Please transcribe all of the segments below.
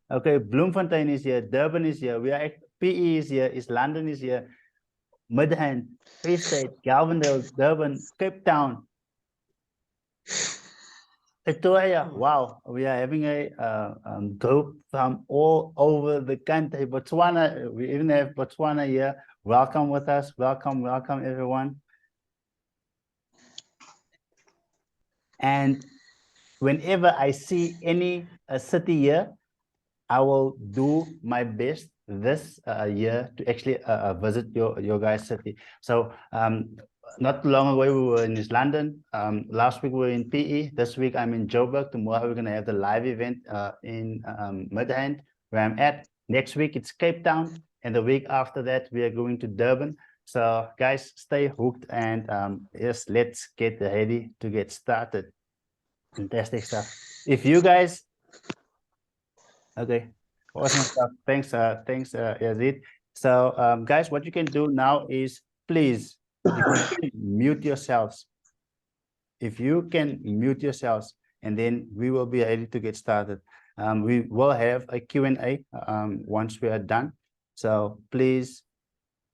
Okay, Bloemfontein is here, Durban is here, we are at PE is here, East London is here, Midrand, Free State, Galvindale, Durban, Cape Town, Pretoria. Wow, we are having a group from all over the country. Botswana, we even have Botswana here. Welcome with us. Welcome, welcome everyone. And whenever I see any city here, I will do my best this year to actually visit your guys' city. So not long ago we were in East London. Last week we were in PE. This week I'm in Joburg. Tomorrow we're gonna have the live event in Midrand, where I'm at. Next week it's Cape Town, and the week after that we are going to Durban. So guys, stay hooked, and yes, let's get ready to get started. Fantastic stuff. If you guys, okay, awesome stuff. Thanks, Yazid. So, guys, what you can do now is, please, if you can mute yourselves, if you can mute yourselves, and then we will be ready to get started. We will have a Q&A once we are done. So please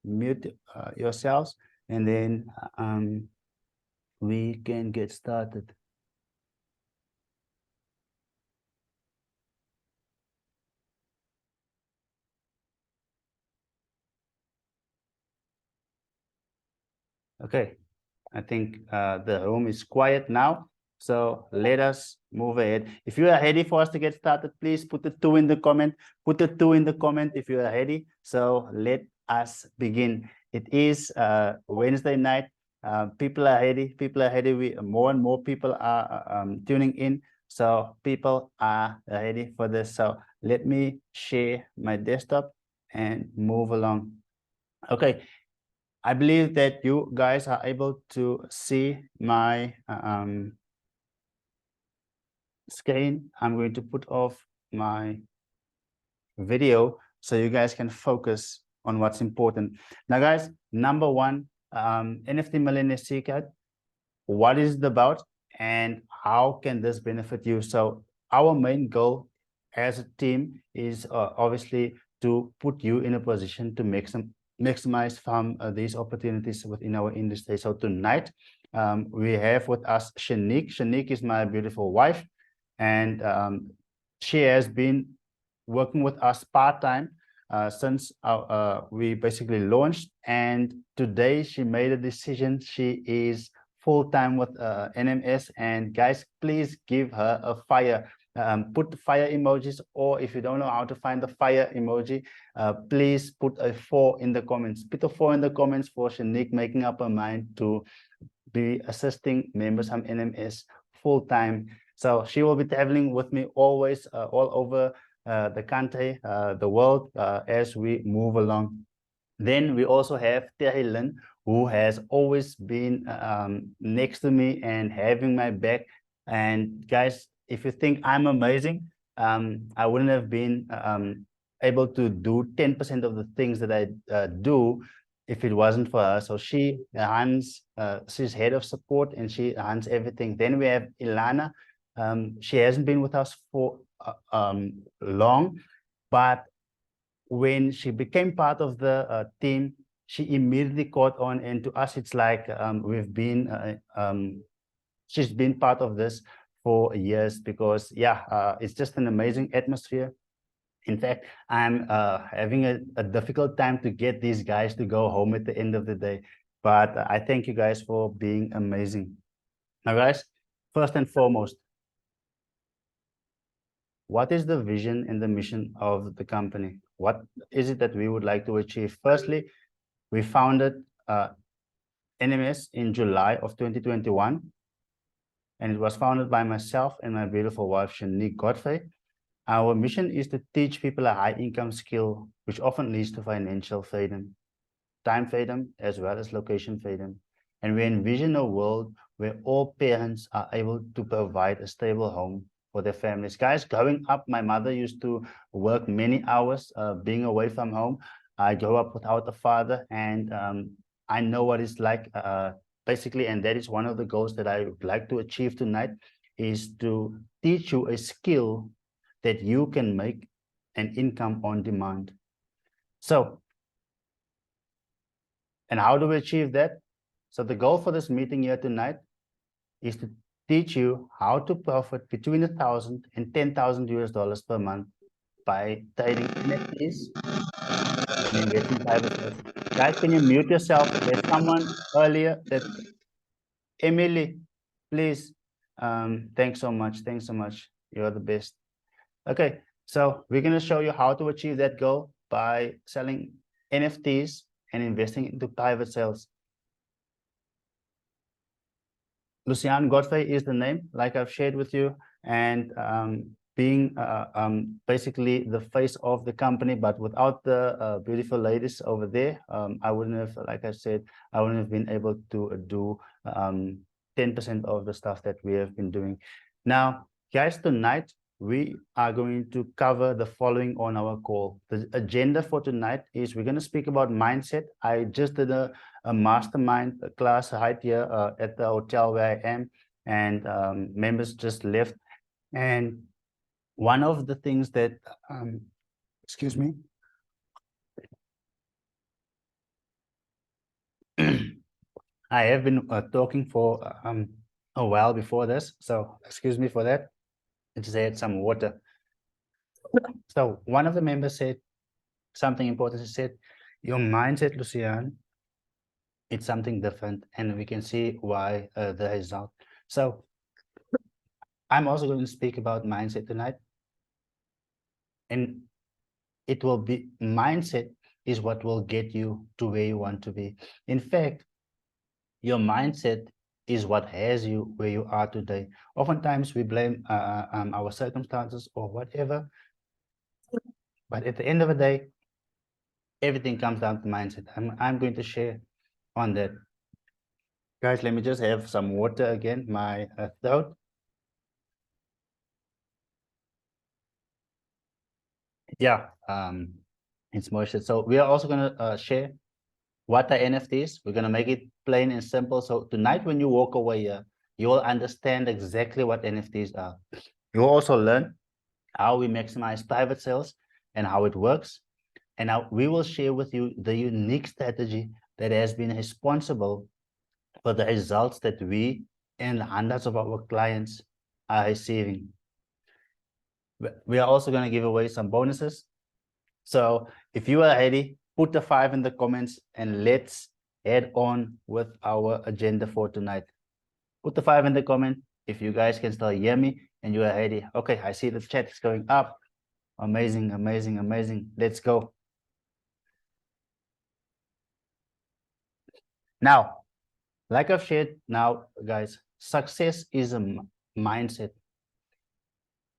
mute yourselves, and then we can get started. Okay, I think the room is quiet now. So let us move ahead. If you are ready for us to get started, please put the 2 in the comment. Put the 2 in the comment if you are ready. So let us begin. It is Wednesday night. People are ready. People are ready. More and more people are tuning in. So people are ready for this. So let me share my desktop and move along. Okay, I believe that you guys are able to see my screen. I'm going to put off my video so you guys can focus on what's important. Now, guys, number one, NFT Millionaire Secret. What is it about, and how can this benefit you? So our main goal as a team is obviously to put you in a position to maximize from these opportunities within our industry. So tonight we have with us Shanique. Shanique is my beautiful wife, and she has been working with us part-time since we basically launched, and today she made a decision. She is full-time with NMS, and guys, please give her a fire. Put the fire emojis, or if you don't know how to find the fire emoji, please put a 4 in the comments. Put a 4 in the comments for Shanique making up her mind to be assisting members from NMS full-time. So she will be traveling with me always, all over the country, the world, as we move along. Then we also have Terry Lynn, who has always been next to me and having my back. And guys, if you think I'm amazing, I wouldn't have been able to do 10% of the things that I do if it wasn't for her. So she runs, she's head of support, and she runs everything. Then we have Ilana. She hasn't been with us for long, but when she became part of the team, she immediately caught on, and to us, it's like she's been part of this for years, because yeah, it's just an amazing atmosphere. In fact, I'm having a difficult time to get these guys to go home at the end of the day, but I thank you guys for being amazing. Now, guys, first and foremost, what is the vision and the mission of the company? What is it that we would like to achieve? Firstly, we founded NMS in July of 2021, and it was founded by myself and my beautiful wife, Shanique Godfrey. Our mission is to teach people a high income skill, which often leads to financial freedom, time freedom, as well as location freedom. And we envision a world where all parents are able to provide a stable home for their families. Guys, growing up, my mother used to work many hours being away from home. I grew up without a father, and I know what it's like basically, and that is one of the goals that I would like to achieve tonight, is to teach you a skill that you can make and income on demand. So, and how do we achieve that? So the goal for this meeting here tonight is to teach you how to profit between 1,000 and 10,000 US dollars per month by trading NFTs and investing private sales. Guys, can you mute yourself? There's someone earlier that, Emily, please. Thanks so much. Thanks so much. You're the best. Okay, so we're going to show you how to achieve that goal by selling NFTs and investing into private sales. Lucian Godfrey is the name, like I've shared with you, and being basically the face of the company, but without the beautiful ladies over there, I wouldn't have, like I said, I wouldn't have been able to do 10% of the stuff that we have been doing. Now, guys, tonight we are going to cover the following on our call. The agenda for tonight is we're going to speak about mindset. I just did a mastermind class right here at the hotel where I am, and members just left. And one of the things that, excuse me, I have been talking for a while before this, so excuse me for that. I just had some water. So one of the members said something important. He said, your mindset, Lucian, it's something different, and we can see why the result. So I'm also going to speak about mindset tonight, and it will be mindset is what will get you to where you want to be. In fact, your mindset is what has you where you are today. Oftentimes we blame our circumstances or whatever, but at the end of the day, everything comes down to mindset. I'm going to share on that. Guys, let me just have some water again, my throat. Yeah, it's moisture. So we are also going to share what are NFTs. We're going to make it plain and simple. So tonight, when you walk away here, you will understand exactly what NFTs are. You'll also learn how we maximize private sales and how it works. And now we will share with you the unique strategy that has been responsible for the results that we and hundreds of our clients are receiving. We are also going to give away some bonuses. So if you are ready, put a 5 in the comments and let's head on with our agenda for tonight. Put the 5 in the comment if you guys can still hear me and you are ready. Okay, I see the chat is going up. Amazing, amazing, amazing. Let's go. Now, like I've shared now, guys, success is a mindset.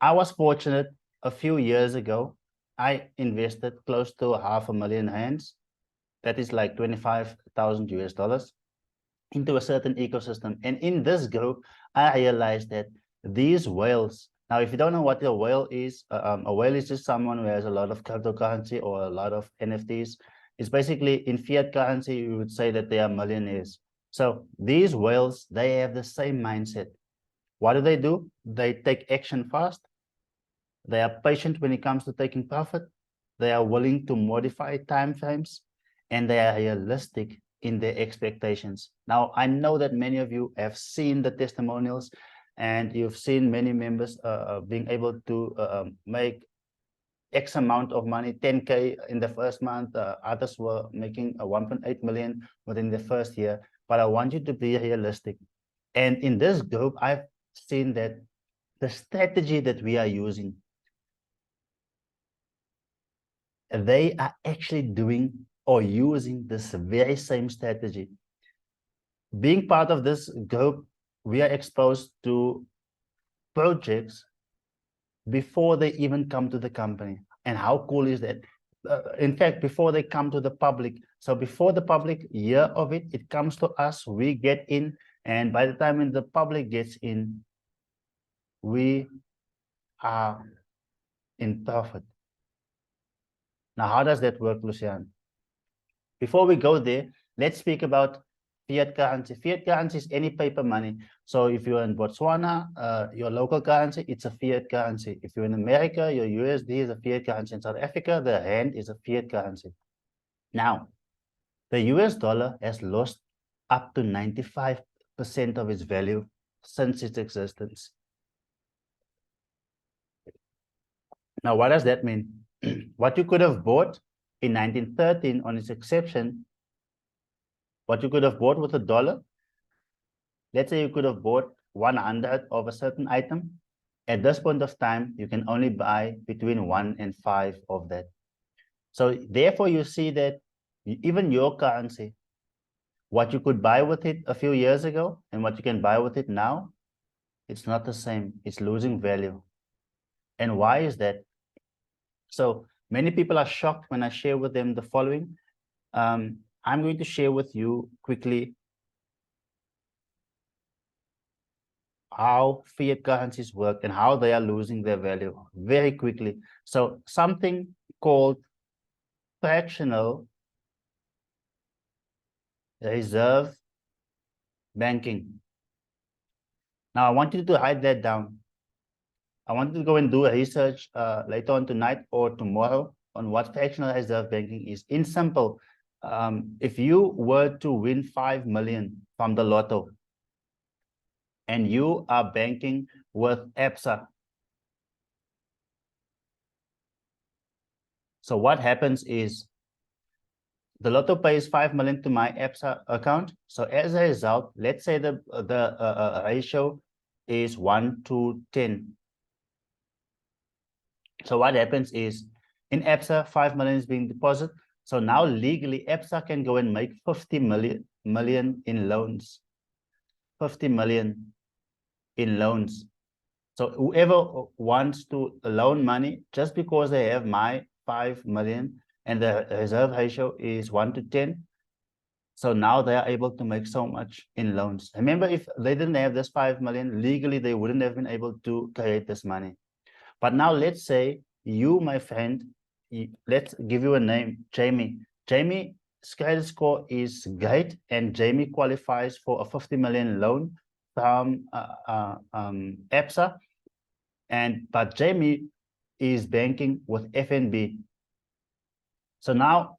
I was fortunate a few years ago. I invested close to R500,000. That is like 25,000 US dollars into a certain ecosystem. And in this group, I realized that these whales, now, if you don't know what a whale is just someone who has a lot of cryptocurrency or a lot of NFTs. It's basically in fiat currency, you would say that they are millionaires. So these whales, they have the same mindset. What do? They take action fast. They are patient when it comes to taking profit. They are willing to modify timeframes, and they are realistic in their expectations. Now, I know that many of you have seen the testimonials, and you've seen many members being able to make X amount of money, 10K in the first month. Others were making 1.8 million within the first year. But I want you to be realistic. And in this group, I've seen that the strategy that we are using, they are actually doing or using this very same strategy. Being part of this group, we are exposed to projects before they even come to the company. And how cool is that? In fact, before they come to the public. So before the public hear of it, it comes to us, we get in, and by the time when the public gets in, we are in profit. Now, how does that work, Lucian? Before we go there, let's speak about Fiat currency. Fiat currency is any paper money. So if you're in Botswana, your local currency, it's a fiat currency. If you're in America, your USD is a fiat currency. In South Africa, the rand is a fiat currency. Now, the US dollar has lost up to 95% of its value since its existence. Now, what does that mean? What you could have bought in 1913 on its exception, what you could have bought with $1, let's say you could have bought 100 of a certain item. At this point of time, you can only buy between 1 and 5 of that. So therefore, you see that even your currency, what you could buy with it a few years ago and what you can buy with it now, it's not the same. It's losing value. And why is that? So many people are shocked when I share with them the following. I'm going to share with you quickly how fiat currencies work and how they are losing their value very quickly. So something called fractional reserve banking. Now I want you to write that down. I want you to go and do a research later on tonight or tomorrow on what fractional reserve banking is. In simple, if you were to win 5 million from the lotto and you are banking with ABSA, so what happens is the lotto pays 5 million to my ABSA account. So as a result, let's say the ratio is 1 to 10. So what happens is in ABSA, 5 million is being deposited. So now legally ABSA can go and make 50 million in loans. 50 million in loans. So whoever wants to loan money, just because they have my 5 million and the reserve ratio is 1 to 10, so now they are able to make so much in loans. Remember, if they didn't have this 5 million, legally they wouldn't have been able to create this money. But now let's say you, my friend, let's give you a name, Jamie. Jamie's credit score is great, and Jamie qualifies for a 50 million loan from ABSA. But Jamie is banking with FNB. So now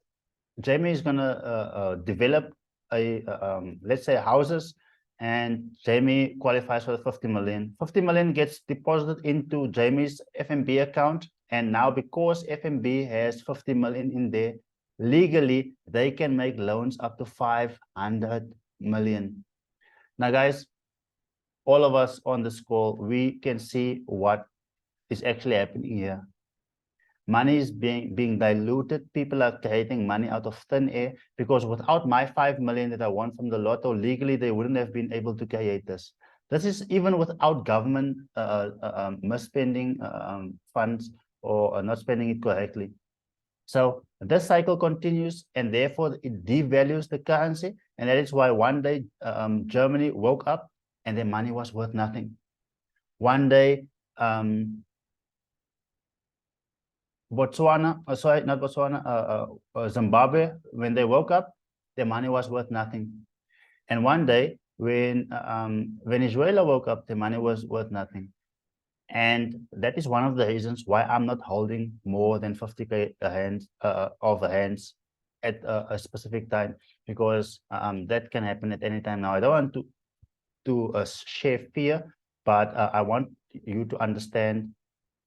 Jamie is gonna develop let's say houses, and Jamie qualifies for the 50 million. 50 million gets deposited into Jamie's FNB account, and now because FNB has 50 million in there, legally they can make loans up to 500 million. Now, guys, all of us on this call, we can see what is actually happening here. Money is being diluted. People are creating money out of thin air, because without my 5 million that I won from the lotto, legally they wouldn't have been able to create this. This is even without government misspending funds or not spending it correctly. So this cycle continues, and therefore it devalues the currency. And that is why one day Germany woke up and their money was worth nothing. One day, Botswana, sorry, not Botswana, Zimbabwe, when they woke up, their money was worth nothing. And one day, when Venezuela woke up, their money was worth nothing. And that is one of the reasons why I'm not holding more than 50K of hands at a specific time, because that can happen at any time. Now, I don't want to share fear, but I want you to understand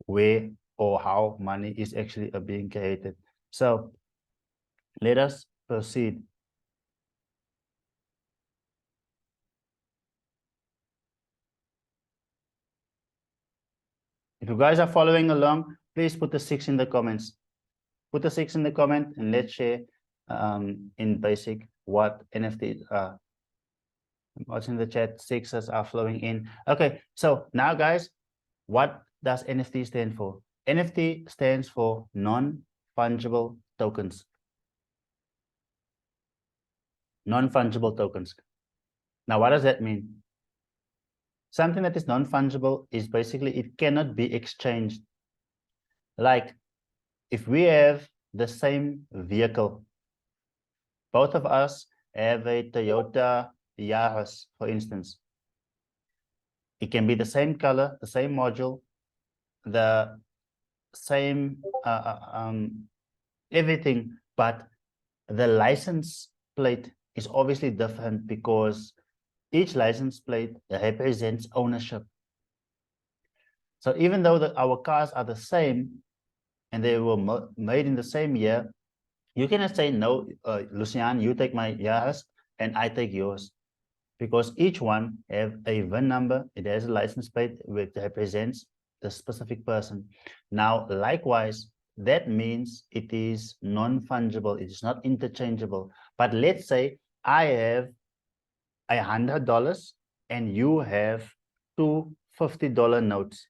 where or how money is actually being created. So let us proceed. If you guys are following along, please put a 6 in the comments. Put a 6 in the comment, and let's share in basic what NFTs are. What's in the chat? 6s are flowing in. Okay, so now guys, what does NFT stand for? NFT stands for non-fungible tokens. Non-fungible tokens. Now, what does that mean? Something that is non-fungible is basically it cannot be exchanged. Like if we have the same vehicle, both of us have a Toyota Yaris, for instance. It can be the same color, the same module, the same everything, but the license plate is obviously different because each license plate represents ownership. So even though our cars are the same and they were made in the same year, you cannot say, no, Lucian, you take my Yaris and I take yours, because each one have a VIN number. It has a license plate which represents the specific person. Now, likewise, that means it is non-fungible. It is not interchangeable. But let's say I have $100 and you have two $50 notes.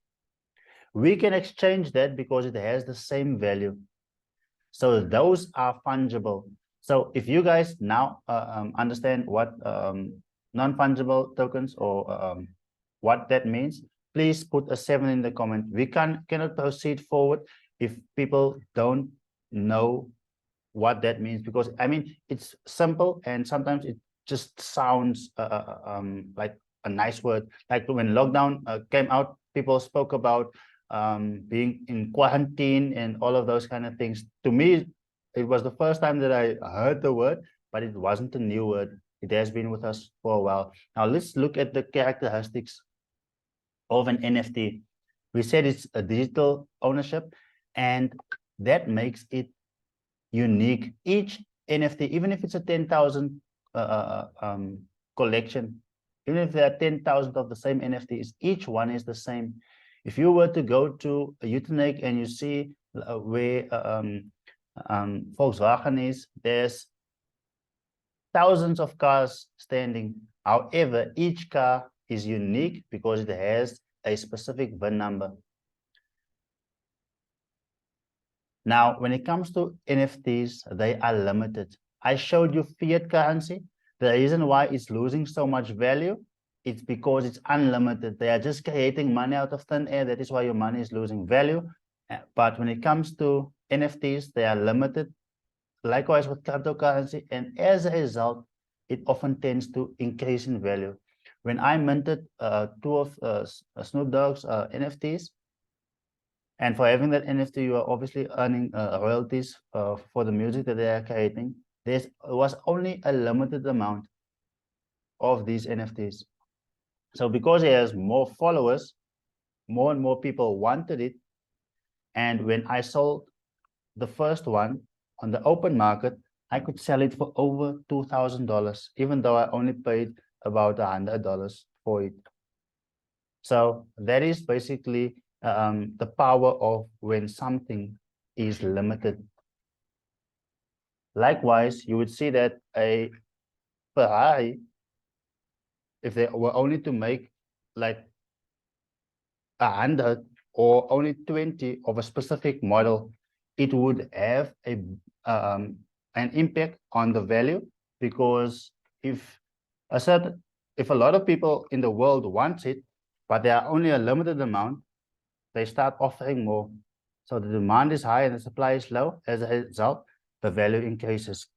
We can exchange that because it has the same value. So those are fungible. So if you guys now understand what non-fungible tokens or what that means, please put a 7 in the comment. We cannot proceed forward if people don't know what that means, because I mean, it's simple and sometimes it just sounds like a nice word. Like when lockdown came out, people spoke about being in quarantine and all of those kind of things. To me, it was the first time that I heard the word, but it wasn't a new word. It has been with us for a while. Now let's look at the characteristics of an NFT. We said it's a digital ownership, and that makes it unique. Each NFT, even if it's a 10,000 collection, even if there are 10,000 of the same NFTs, each one is the same. If you were to go to a Utenek and you see where Volkswagen is, there's thousands of cars standing. However, each car is unique because it has a specific VIN number. Now, when it comes to NFTs, they are limited. I showed you fiat currency. The reason why it's losing so much value, it's because it's unlimited. They are just creating money out of thin air. That is why your money is losing value. But when it comes to NFTs, they are limited. Likewise with cryptocurrency. And as a result, it often tends to increase in value. When I minted two of Snoop Dogg's NFTs, and for having that NFT, you are obviously earning royalties for the music that they are creating. There was only a limited amount of these NFTs. So because it has more followers, more and more people wanted it. And when I sold the first one on the open market, I could sell it for over $2,000, even though I only paid about $100 for it. So that is basically the power of when something is limited. Likewise, you would see that a Ferrari, if they were only to make like 100 or only 20 of a specific model, it would have an impact on the value, because if a lot of people in the world want it, but there are only a limited amount, they start offering more. So the demand is high and the supply is low. As a result, the value increases.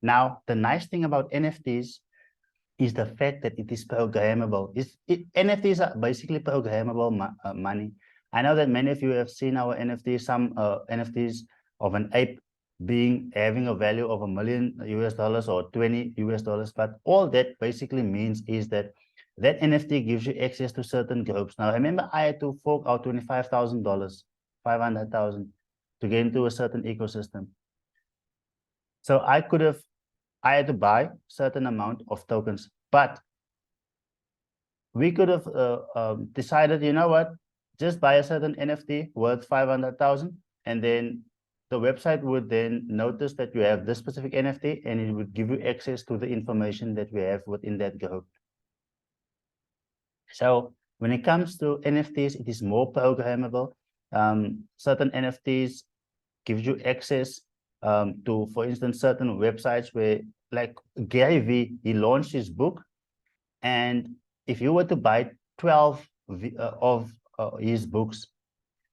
Now, the nice thing about NFTs is the fact that it is programmable. NFTs are basically programmable money. I know that many of you have seen our NFTs, some NFTs of an ape having a value of $1 million US or $20 US, but all that basically means is that NFT gives you access to certain groups. Now, remember, I had to fork out $25,000, 500,000 to get into a certain ecosystem. So I had to buy certain amount of tokens, but we could have decided, you know what, just buy a certain NFT worth 500,000, and then the website would then notice that you have this specific NFT, and it would give you access to the information that we have within that group. So when it comes to NFTs, it is more programmable. Certain NFTs gives you access to, for instance, certain websites where, like Gary V, he launched his book, and if you were to buy 12 of his books,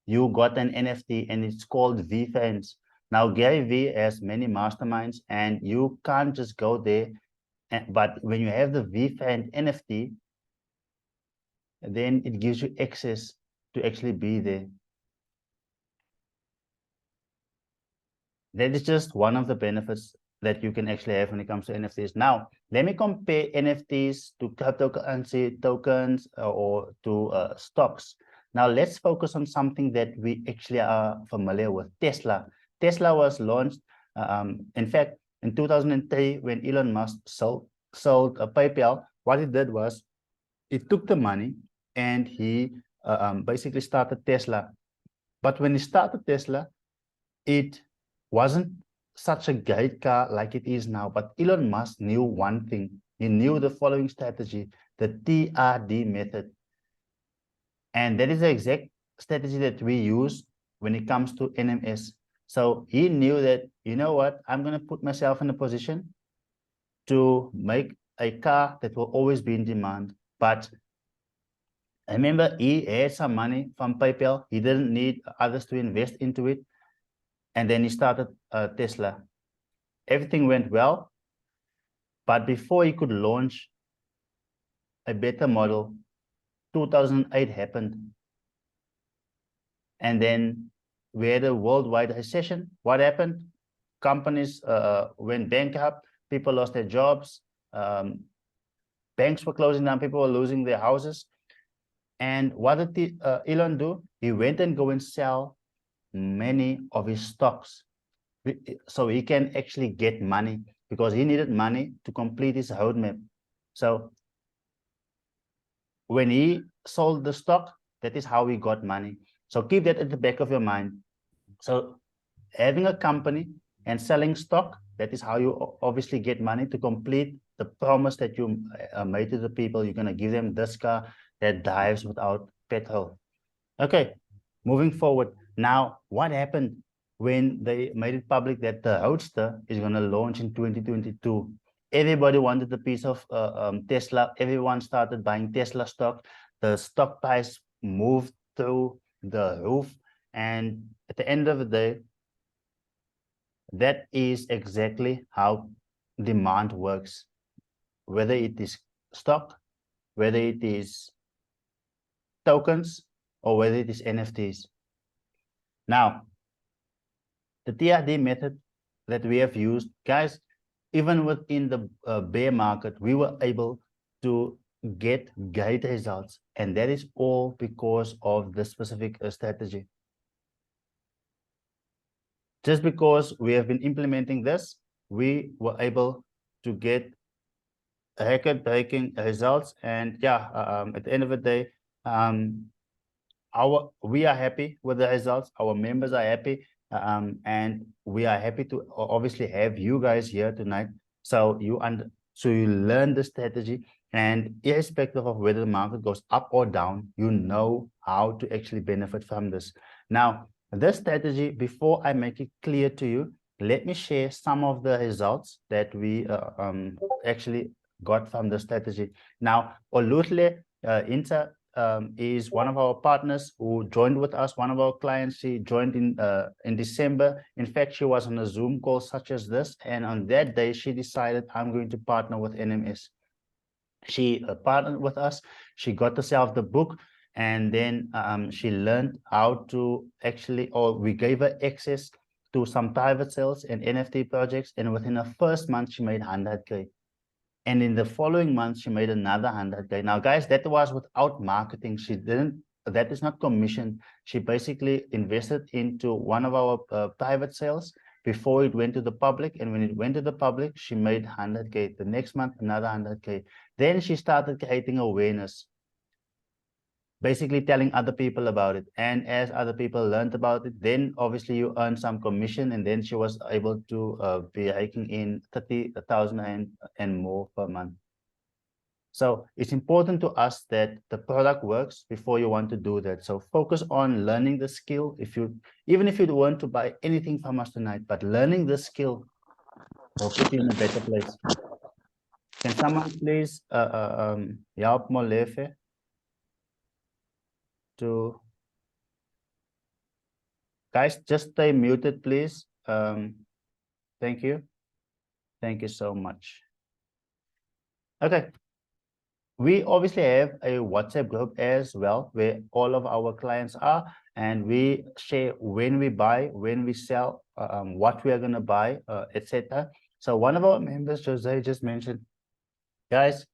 you got an NFT, and it's called V Fans. Now, Gary V has many masterminds, and you can't just go there But when you have the VFAN NFT, then it gives you access to actually be there. That is just one of the benefits that you can actually have when it comes to NFTs. Now, let me compare NFTs to cryptocurrency tokens or to stocks. Now, let's focus on something that we actually are familiar with, Tesla. Tesla was launched, in fact, in 2003, when Elon Musk sold PayPal. What he did was he took the money and he basically started Tesla. But when he started Tesla, it wasn't such a great car like it is now. But Elon Musk knew one thing. He knew the following strategy, the TRD method. And that is the exact strategy that we use when it comes to NMS. So he knew that, you know what, I'm going to put myself in a position to make a car that will always be in demand. But I remember he had some money from PayPal. He didn't need others to invest into it. And then he started Tesla. Everything went well. But before he could launch a better model, 2008 happened. And then we had a worldwide recession. What happened? Companies went bankrupt. People lost their jobs. Banks were closing down. People were losing their houses. And what did Elon do? He went and go and sell many of his stocks so he can actually get money, because he needed money to complete his roadmap. So when he sold the stock, that is how he got money. So keep that at the back of your mind. So having a company and selling stock, that is how you obviously get money to complete the promise that you made to the people. You're going to give them this car that drives without petrol. Okay, moving forward. Now, what happened when they made it public that the Roadster is going to launch in 2022? Everybody wanted a piece of Tesla. Everyone started buying Tesla stock. The stock price moved through the roof. And at the end of the day, that is exactly how demand works. Whether it is stock, whether it is tokens, or whether it is NFTs. Now, the TRD method that we have used, guys, even within the bear market, we were able to get great results. And that is all because of the specific strategy. Just because we have been implementing this, we were able to get record-breaking results. And yeah, at the end of the day, we are happy with the results. Our members are happy, and we are happy to obviously have you guys here tonight. So you learn the strategy, and irrespective of whether the market goes up or down, you know how to actually benefit from this. Now, this strategy, before I make it clear to you, let me share some of the results that we actually got from the strategy. Now, Olutle Inter is one of our partners who joined with us. One of our clients, she joined in December. In fact, she was on a Zoom call such as this. And on that day, she decided, I'm going to partner with NMS. She partnered with us. She got herself the book. And then she learned how to actually, or we gave her access to some private sales and NFT projects. And within the first month, she made 100K. And in the following month, she made another 100K. Now, guys, that was without marketing. She didn't, that is not commission. She basically invested into one of our private sales before it went to the public. And when it went to the public, she made 100K. The next month, another 100K. Then she started creating awareness, basically telling other people about it. And as other people learned about it, then obviously you earn some commission. And then she was able to be raking in 30,000 and more per month. So it's important to us that the product works before you want to do that. So focus on learning the skill. Even if you want to buy anything from us tonight, but learning the skill will put you in a better place. Can someone please help Molefe to, guys, just stay muted, please. Thank you. Thank you so much. Okay. We obviously have a WhatsApp group as well, where all of our clients are, and we share when we buy, when we sell, what we are going to buy, etc. So one of our members, Jose, just mentioned, guys,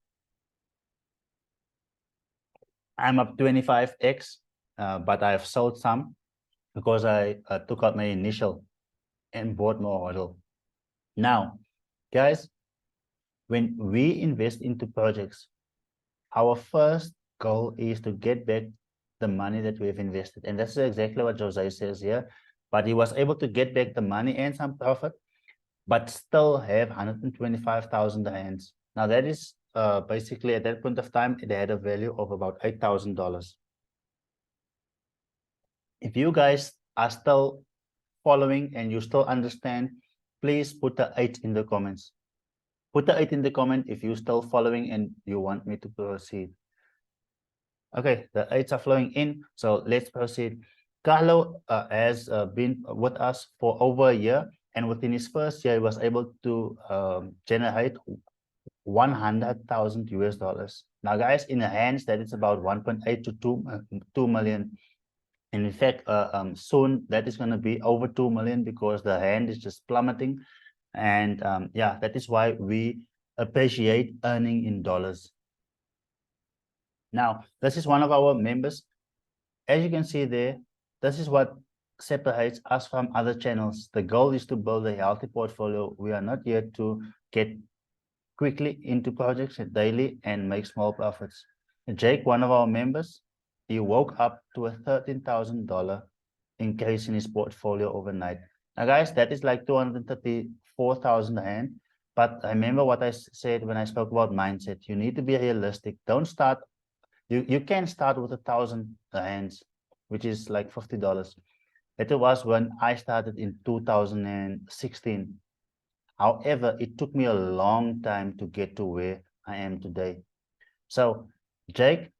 I'm up 25x, but I've sold some because I took out my initial and bought more model. Now, guys, when we invest into projects, our first goal is to get back the money that we've invested. And that's exactly what Jose says here. But he was able to get back the money and some profit, but still have 125,000 rands. Now that is basically at that point of time, it had a value of about $8,000. If you guys are still following and you still understand, please put the 8 in the comments. Put the 8 in the comment if you're still following and you want me to proceed. Okay, the 8s are flowing in, so let's proceed. Carlo has been with us for over a year, and within his first year, he was able to generate 100,000 US dollars. Now, guys, in the hands, that is about 1.8 to 2 million. And in fact, soon that is going to be over 2 million because the hand is just plummeting. And yeah, that is why we appreciate earning in dollars. Now, this is one of our members. As you can see there, this is what separates us from other channels. The goal is to build a healthy portfolio. We are not here to get quickly into projects daily and make small profits. Jake, one of our members, he woke up to a $13,000 increase in his portfolio overnight. Now, guys, that is like 234,000 rand. But remember what I said when I spoke about mindset. You need to be realistic. Don't start. You can start with 1,000 rands, which is like $50. It was when I started in 2016. However, it took me a long time to get to where I am today. So Jake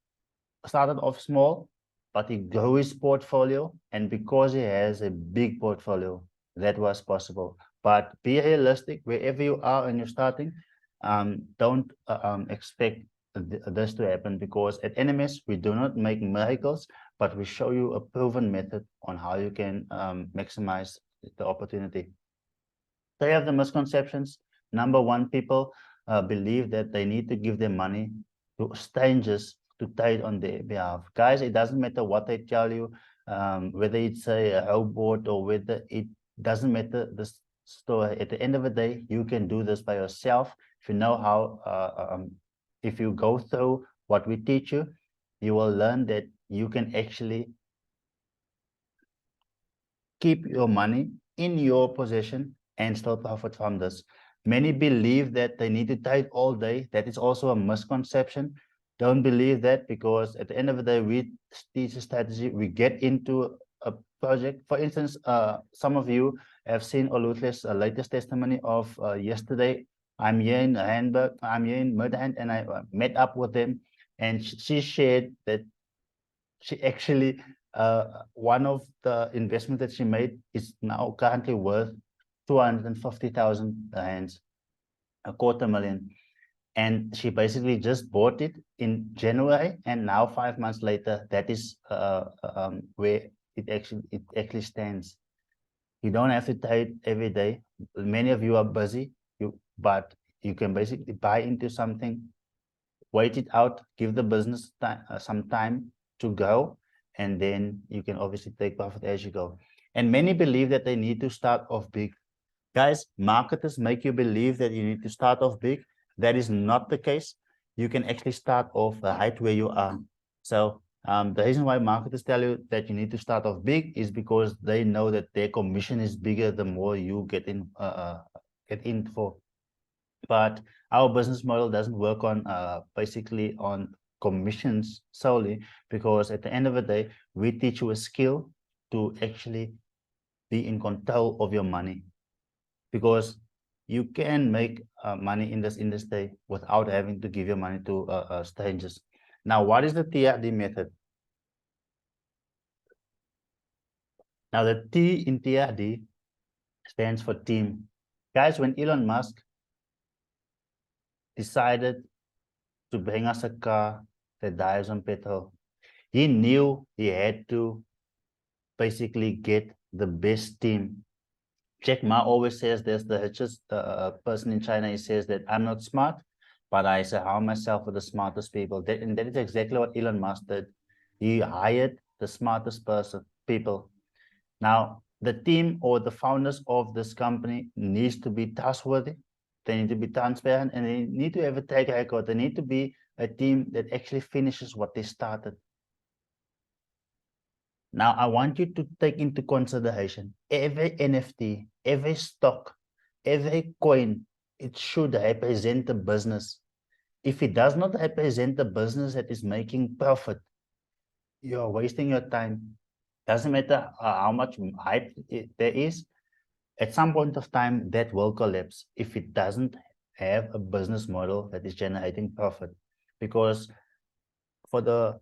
started off small, but he grew his portfolio. And because he has a big portfolio, that was possible. But be realistic wherever you are and you're starting. Don't expect this to happen, because at NMS, we do not make miracles, but we show you a proven method on how you can maximize the opportunity. They have the misconceptions. Number one, people believe that they need to give their money to strangers to trade on their behalf. Guys, it doesn't matter what they tell you, whether it's a robot or whether it doesn't matter the story. At the end of the day, you can do this by yourself. If you know how, if you go through what we teach you, you will learn that you can actually keep your money in your possession and still profit from this. Many believe that they need to trade all day. That is also a misconception. Don't believe that, because at the end of the day, we teach a strategy. We get into a project. For instance, some of you have seen Olutle's latest testimony of yesterday. I'm here in Hamburg, I'm here in Midrand, and I met up with them, and she shared that she actually one of the investments that she made is now currently worth 250,000 rands, a quarter million. And she basically just bought it in January, and now 5 months later, that is where it actually stands. You don't have to trade every day. Many of you are busy, but you can basically buy into something, wait it out, give the business some time to go, and then you can obviously take profit as you go. And many believe that they need to start off big. Guys, marketers make you believe that you need to start off big. That is not the case. You can actually start off right where you are. So the reason why marketers tell you that you need to start off big is because they know that their commission is bigger the more you get in for. But our business model doesn't work on basically on commissions solely, because at the end of the day, we teach you a skill to actually be in control of your money, because you can make money in this industry without having to give your money to strangers. Now, what is the TRD method? Now, the T in TRD stands for team. Guys, when Elon Musk decided to bring us a car that dies on petrol. He knew he had to basically get the best team. Jack Ma always says there's the richest person in China. He says that I'm not smart, but I surround myself with the smartest people. And that is exactly what Elon Musk did. He hired the smartest people. Now, the team or the founders of this company needs to be trustworthy. They need to be transparent, and they need to have a track record. They need to be a team that actually finishes what they started. Now, I want you to take into consideration every NFT, every stock, every coin, it should represent the business. If it does not represent the business that is making profit, you're wasting your time. Doesn't matter how much hype there is, at some point of time, that will collapse if it doesn't have a business model that is generating profit. Because for the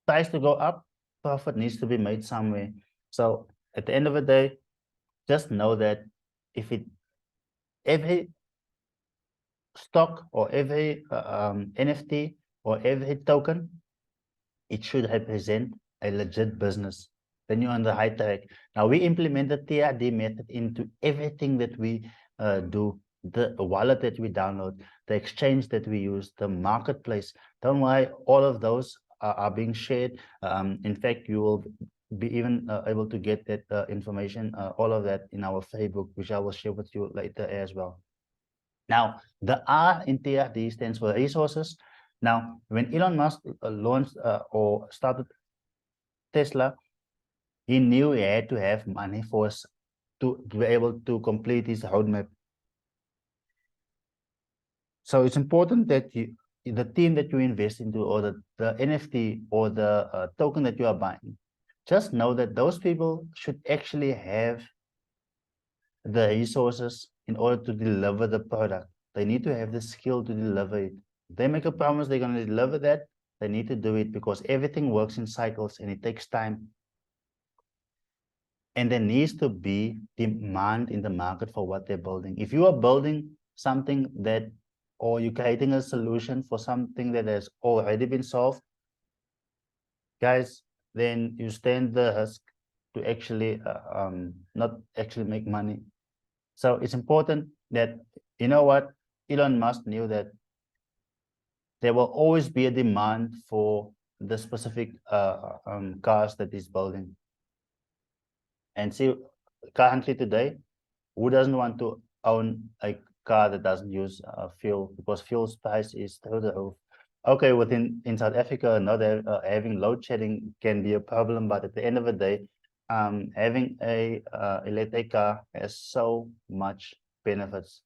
price to go up, profit needs to be made somewhere. So at the end of the day, just know that if every stock or every NFT or every token, it should represent a legit business. Then you're on the high track. Now we implemented TRD method into everything that we do, the wallet that we download, the exchange that we use, the marketplace. Don't worry, all of those are being shared. In fact, you will be even able to get that information, all of that in our Facebook, which I will share with you later as well. Now, the R in TRD stands for resources. Now, when Elon Musk launched or started Tesla, he knew he had to have money for us to be able to complete his roadmap. So it's important that the team that you invest into, or the NFT or the token that you are buying, just know that those people should actually have the resources in order to deliver the product. They need to have the skill to deliver it. They make a promise they're going to deliver that, they need to do it, because everything works in cycles and it takes time. And there needs to be demand in the market for what they're building. If you are building something that, or you're creating a solution for something that has already been solved, guys, then you stand the risk to actually not actually make money. So it's important that, you know what, Elon Musk knew that there will always be a demand for the specific cars that he's building. And see, currently today, who doesn't want to own a car that doesn't use fuel, because fuel's price is through the roof. Okay, in South Africa, not having load shedding can be a problem, but at the end of the day, having a electric car has so much benefits.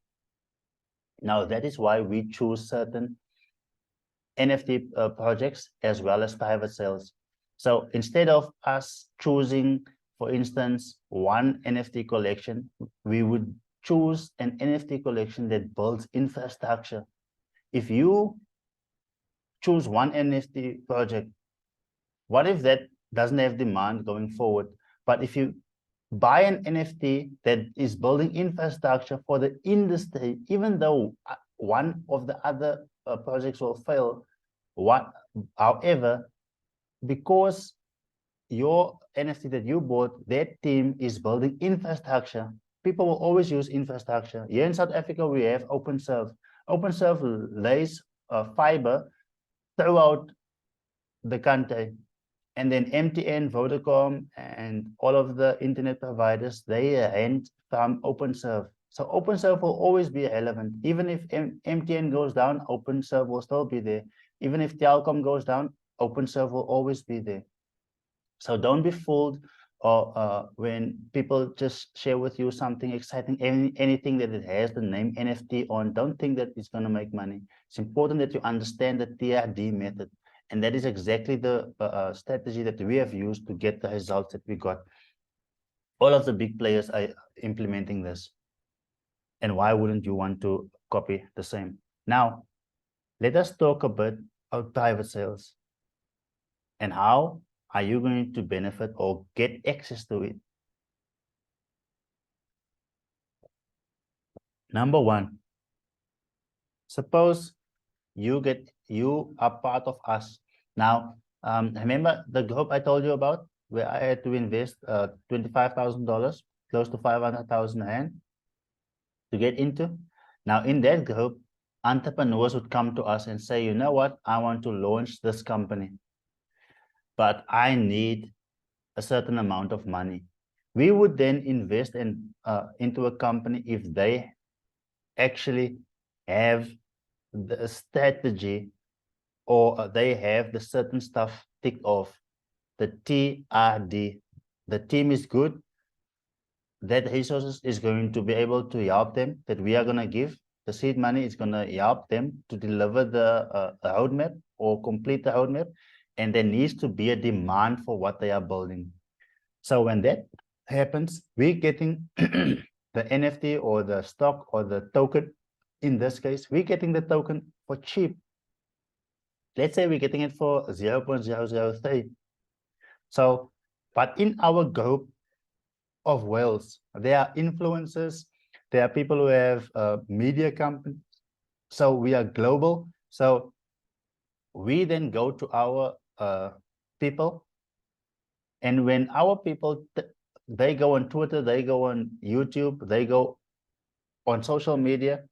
Now, that is why we choose certain NFT projects as well as private sales. So instead of us choosing, for instance, one NFT collection, we would choose an NFT collection that builds infrastructure. If you choose one NFT project, what if that doesn't have demand going forward? But if you buy an NFT that is building infrastructure for the industry, even though one of the other projects will fail, however, because your NFT that you bought, that team is building infrastructure, people will always use infrastructure. Here in South Africa, we have OpenServe. OpenServe lays fiber throughout the country. And then MTN, Vodacom, and all of the internet providers, they rent from OpenServe. So OpenServe will always be relevant. Even if MTN goes down, OpenServe will still be there. Even if Telkom goes down, OpenServe will always be there. So don't be fooled, or when people just share with you something exciting, anything that it has the name NFT on, don't think that it's going to make money. It's important that you understand the TRD method. And that is exactly the strategy that we have used to get the results that we got. All of the big players are implementing this. And why wouldn't you want to copy the same? Now, let us talk a bit about private sales. And how are you going to benefit or get access to it? Number one, suppose you are part of us. Now, remember the group I told you about where I had to invest $25,000, close to 500,000 rand to get into? Now, in that group, entrepreneurs would come to us and say, you know what, I want to launch this company, but I need a certain amount of money. We would then invest into a company if they actually have the strategy or they have the certain stuff ticked off. The TRD, the team is good, that resources is going to be able to help them, that we are going to give. The seed money is going to help them to deliver the roadmap or complete the roadmap. And there needs to be a demand for what they are building. So when that happens, we're getting the NFT or the stock or the token. In this case, we're getting the token for cheap. Let's say we're getting it for 0.003. So, but in our group of whales, there are influencers, there are people who have media companies. So we are global. So we then go to our people. And when our people, they go on Twitter, they go on YouTube, they go on social media,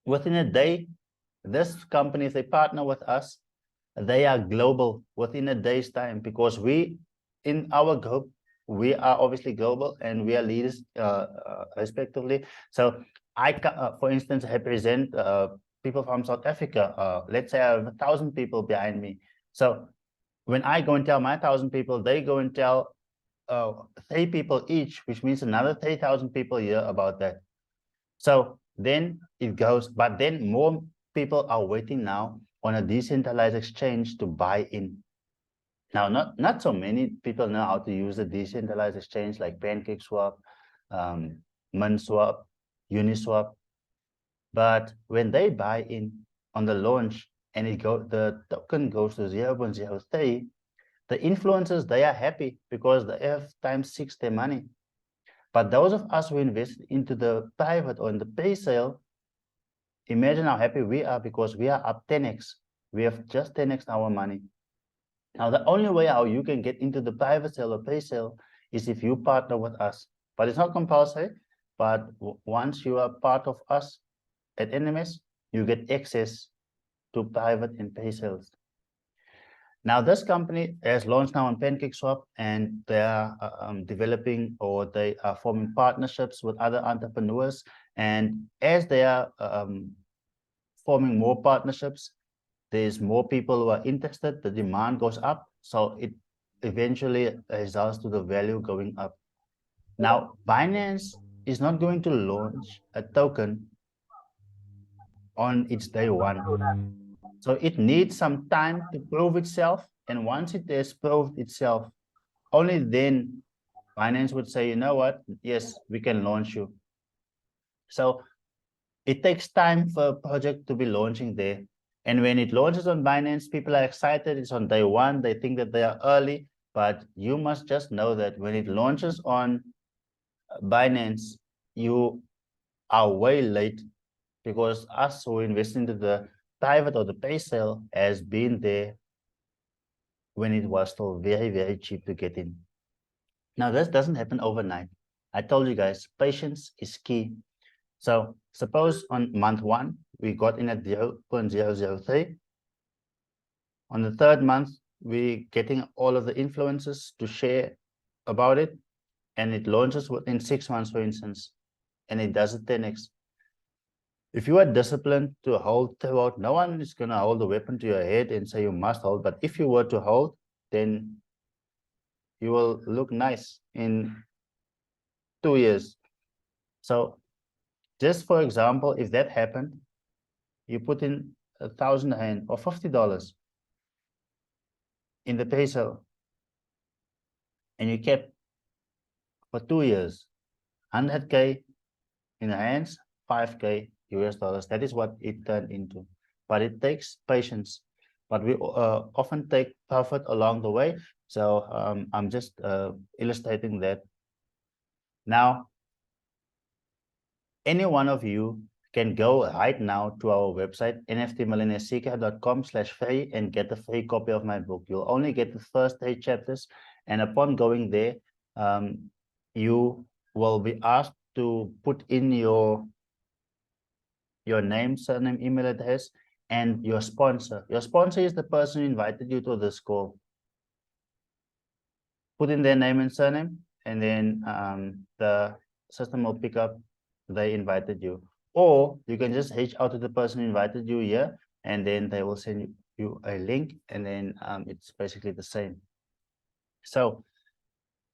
within a day, this company, if they partner with us, they are global within a day's time, because we, in our group, we are obviously global and we are leaders respectively. So I, for instance, represent people from South Africa. Let's say I have 1,000 people behind me. So when I go and tell my 1,000 people, they go and tell 3 people each, which means another 3,000 people hear about that. So then it goes, but then more people are waiting now on a decentralized exchange to buy in. Now, not so many people know how to use a decentralized exchange like PancakeSwap, MinSwap, Uniswap. But when they buy in on the launch and the token goes to 0.03, the influencers, they are happy because they have ×6 their money. But those of us who invest into the private or in the pre-sale, imagine how happy we are because we are up 10x. We have just 10x our money. Now, the only way how you can get into the private sale or pre-sale is if you partner with us. But it's not compulsory. But once you are part of us at NMS, you get access to private and pre-sales. Now, this company has launched now on PancakeSwap, and they are developing, or they are forming partnerships with other entrepreneurs. And as they are forming more partnerships, there's more people who are interested, the demand goes up. So it eventually results to the value going up. Now, Binance is not going to launch a token on its day one. So it needs some time to prove itself. And once it has proved itself, only then Binance would say, you know what? Yes, we can launch you. So it takes time for a project to be launching there. And when it launches on Binance, people are excited. It's on day one. They think that they are early. But you must just know that when it launches on Binance, you are way late, because us who invest into the private or the pay sale has been there when it was still very, very cheap to get in. Now, this doesn't happen overnight. I told you guys, patience is key. So suppose on month 1, we got in at 0.003. On the 3rd month, we're getting all of the influencers to share about it, and it launches within 6 months, for instance, and it does it 10x. If you are disciplined to hold throughout, no one is going to hold a weapon to your head and say you must hold. But if you were to hold, then you will look nice in 2 years. So just for example, if that happened, you put in 1,000 rand or $50 in the peso, and you kept for 2 years, 100K in the hands, 5K US dollars. That is what it turned into. But it takes patience. But we often take profit along the way. So I'm just illustrating that. Now, any one of you can go right now to our website, nftmillionaireseeker.com/free, and get a free copy of my book. You'll only get the first 3 chapters, and upon going there, you will be asked to put in your name, surname, email address, and your sponsor. Your sponsor is the person who invited you to this call. Put in their name and surname, and then the system will pick up they invited you. Or you can just reach out to the person who invited you here, and then they will send you a link, and then it's basically the same. So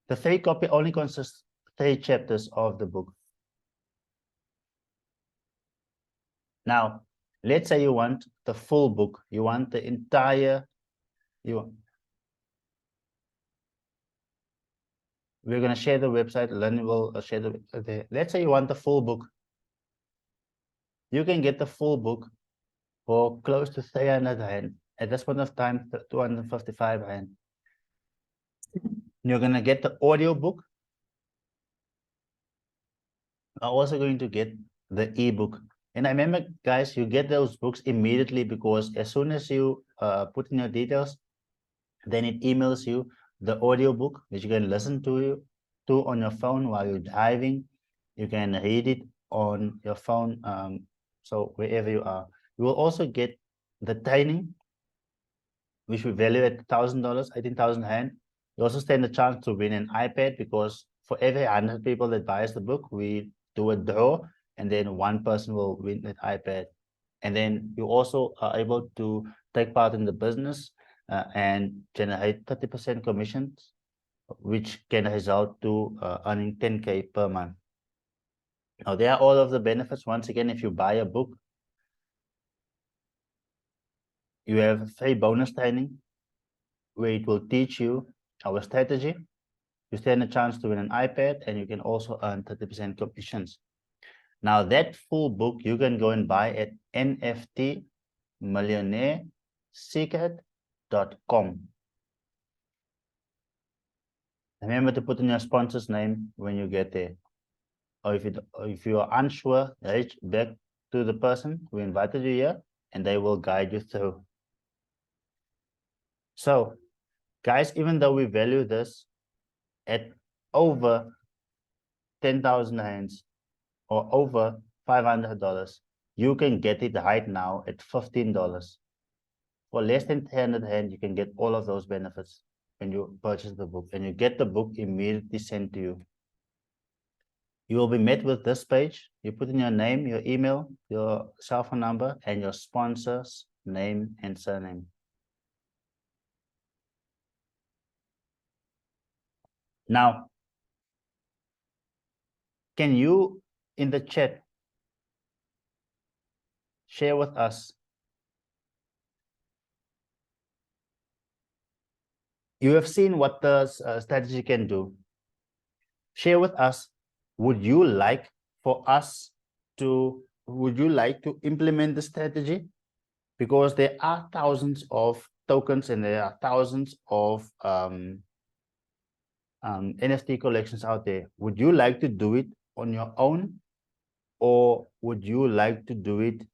the free copy only consists 3 chapters of the book. Now, let's say you want the full book. You want the entire, we're going to share the website. Learning will share the, let's say you want the full book. You can get the full book for close to 300 Rand. At this point of time, 255 Rand. You're going to get the audio book. I'm also going to get the ebook. And I remember, guys, you get those books immediately, because as soon as you put in your details, then it emails you the audio book, which you can listen to on your phone while you're driving. You can read it on your phone, so wherever you are. You will also get the training, which we value at $1,000, 18,000 Rand. You also stand a chance to win an iPad, because for every 100 people that buys the book, we do a draw, and then 1 person will win that iPad. And then you also are able to take part in the business and generate 30% commissions, which can result to earning 10K per month. Now, there are all of the benefits. Once again, if you buy a book, you have free bonus training where it will teach you our strategy. You stand a chance to win an iPad, and you can also earn 30% commissions. Now, that full book you can go and buy at nftmillionaireseeker.com. Remember to put in your sponsor's name when you get there. Or if you are unsure, reach back to the person who invited you here, and they will guide you through. So, guys, even though we value this at over 10,000 Rands or over $500, you can get it right now at $15. For less than 300 Rand, you can get all of those benefits when you purchase the book, and you get the book immediately sent to you. You will be met with this page. You put in your name, your email, your cell phone number, and your sponsor's name and surname. Now, can you, in the chat, share with us? You have seen what the strategy can do. Share with us, would you like to implement the strategy? Because there are thousands of tokens, and there are thousands of NFT collections out there. Would you like to do it on your own, or would you like to do it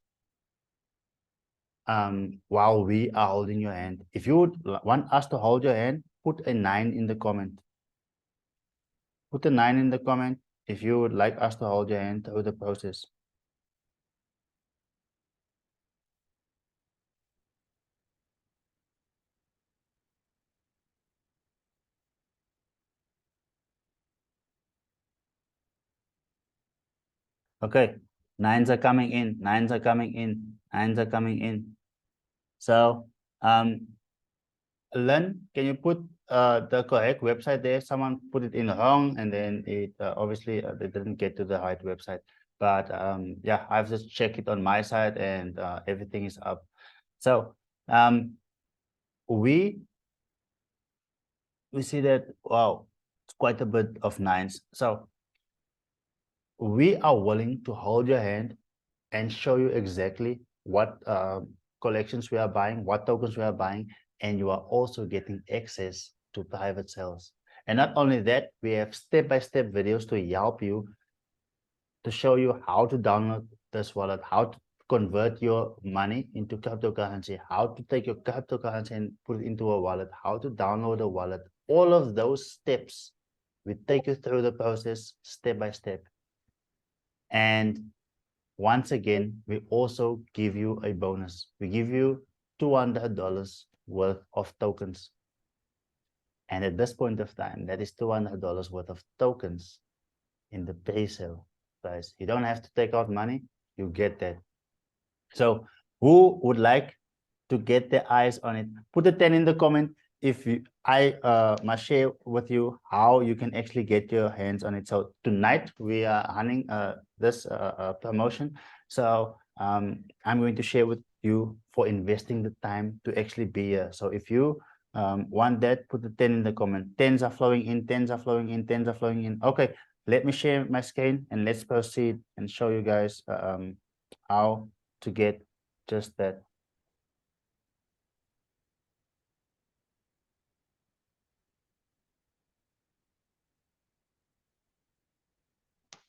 while we are holding your hand? If you would want us to hold your hand, put a 9 in the comment. Put a 9 in the comment if you would like us to hold your hand through the process. Okay, 9s are coming in, 9s are coming in, 9s are coming in. So, Len, can you put the correct website there? Someone put it in wrong, and then it obviously they didn't get to the right website. But yeah, I've just checked it on my side, and everything is up. So we see that, wow, it's quite a bit of 9s. So we are willing to hold your hand and show you exactly what collections we are buying, what tokens we are buying, and you are also getting access to private sales. And not only that, we have step-by-step videos to help you, to show you how to download this wallet, how to convert your money into cryptocurrency, how to take your cryptocurrency and put it into a wallet, how to download a wallet. All of those steps, we take you through the process step by step. And once again, we also give you a bonus. We give you $200 worth of tokens. And at this point of time, that is $200 worth of tokens in the pre-sale price. You don't have to take out money, you get that. So who would like to get their eyes on it? Put a 10 in the comment if I must share with you how you can actually get your hands on it. So tonight we are running this promotion. So I'm going to share with you for investing the time to actually be here. So if you want that, put the 10 in the comment. 10s are flowing in, 10s are flowing in, 10s are flowing in. Okay, let me share my screen and let's proceed and show you guys how to get just that.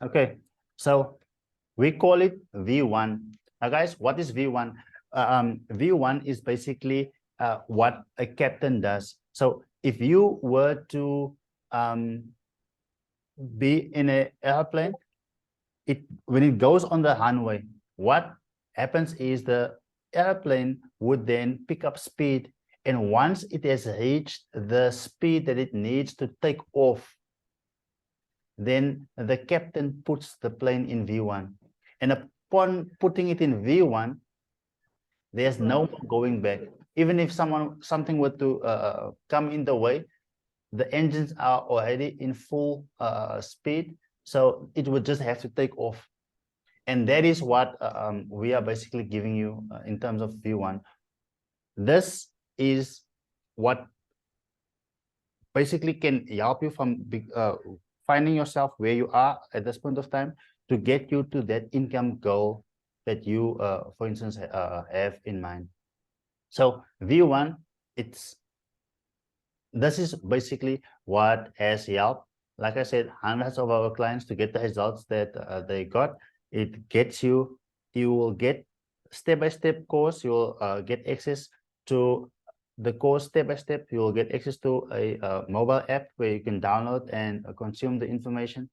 Okay, so we call it V1. Now, guys, what is V1? V1 is basically what a captain does. So if you were to be in an airplane, when it goes on the runway, what happens is the airplane would then pick up speed, and once it has reached the speed that it needs to take off, then the captain puts the plane in V1. And upon putting it in V1, there's no more going back. Even if something were to come in the way, the engines are already in full speed, so it would just have to take off. And that is what we are basically giving you in terms of V1. This is what basically can help you from finding yourself where you are at this point of time to get you to that income goal that you, for instance, have in mind. So V1, this is basically what has helped, like I said, hundreds of our clients to get the results that they got. It gets you will get step-by-step course, you will get access to the course step-by-step, you will get access to a mobile app where you can download and consume the information.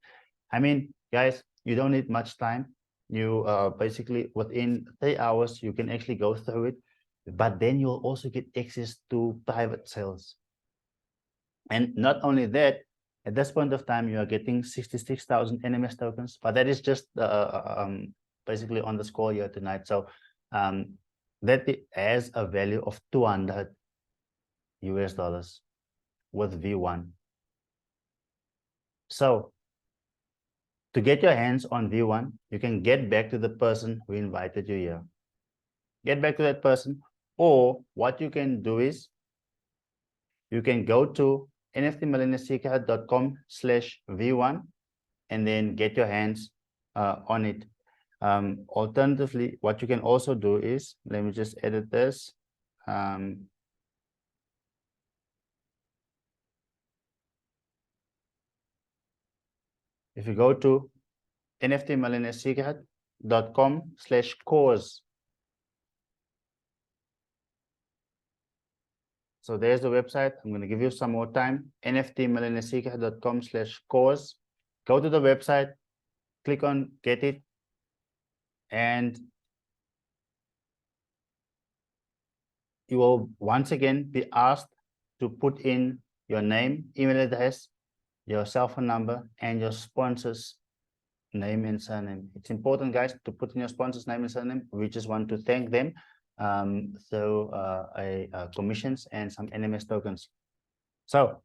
I mean, guys, you don't need much time. You basically within 3 hours, you can actually go through it, but then you'll also get access to private sales. And not only that, at this point of time, you are getting 66,000 NMS tokens, but that is just basically on the score here tonight. So that has a value of $200 US with V1. So to get your hands on V1, you can get back to the person who invited you here. Get back to that person, or what you can do is you can go to nftmillionairesecret.com/V1 and then get your hands on it. Alternatively, what you can also do is, let me just edit this. If you go to nftmillionairesecret.com/course, so there's the website. I'm going to give you some more time. nftmillionairesecret.com/course. Go to the website, click on get it, and you will once again be asked to put in your name, email address, your cell phone number, and your sponsor's name and surname. It's important, guys, to put in your sponsor's name and surname. We just want to thank them through commissions and some NMS tokens. So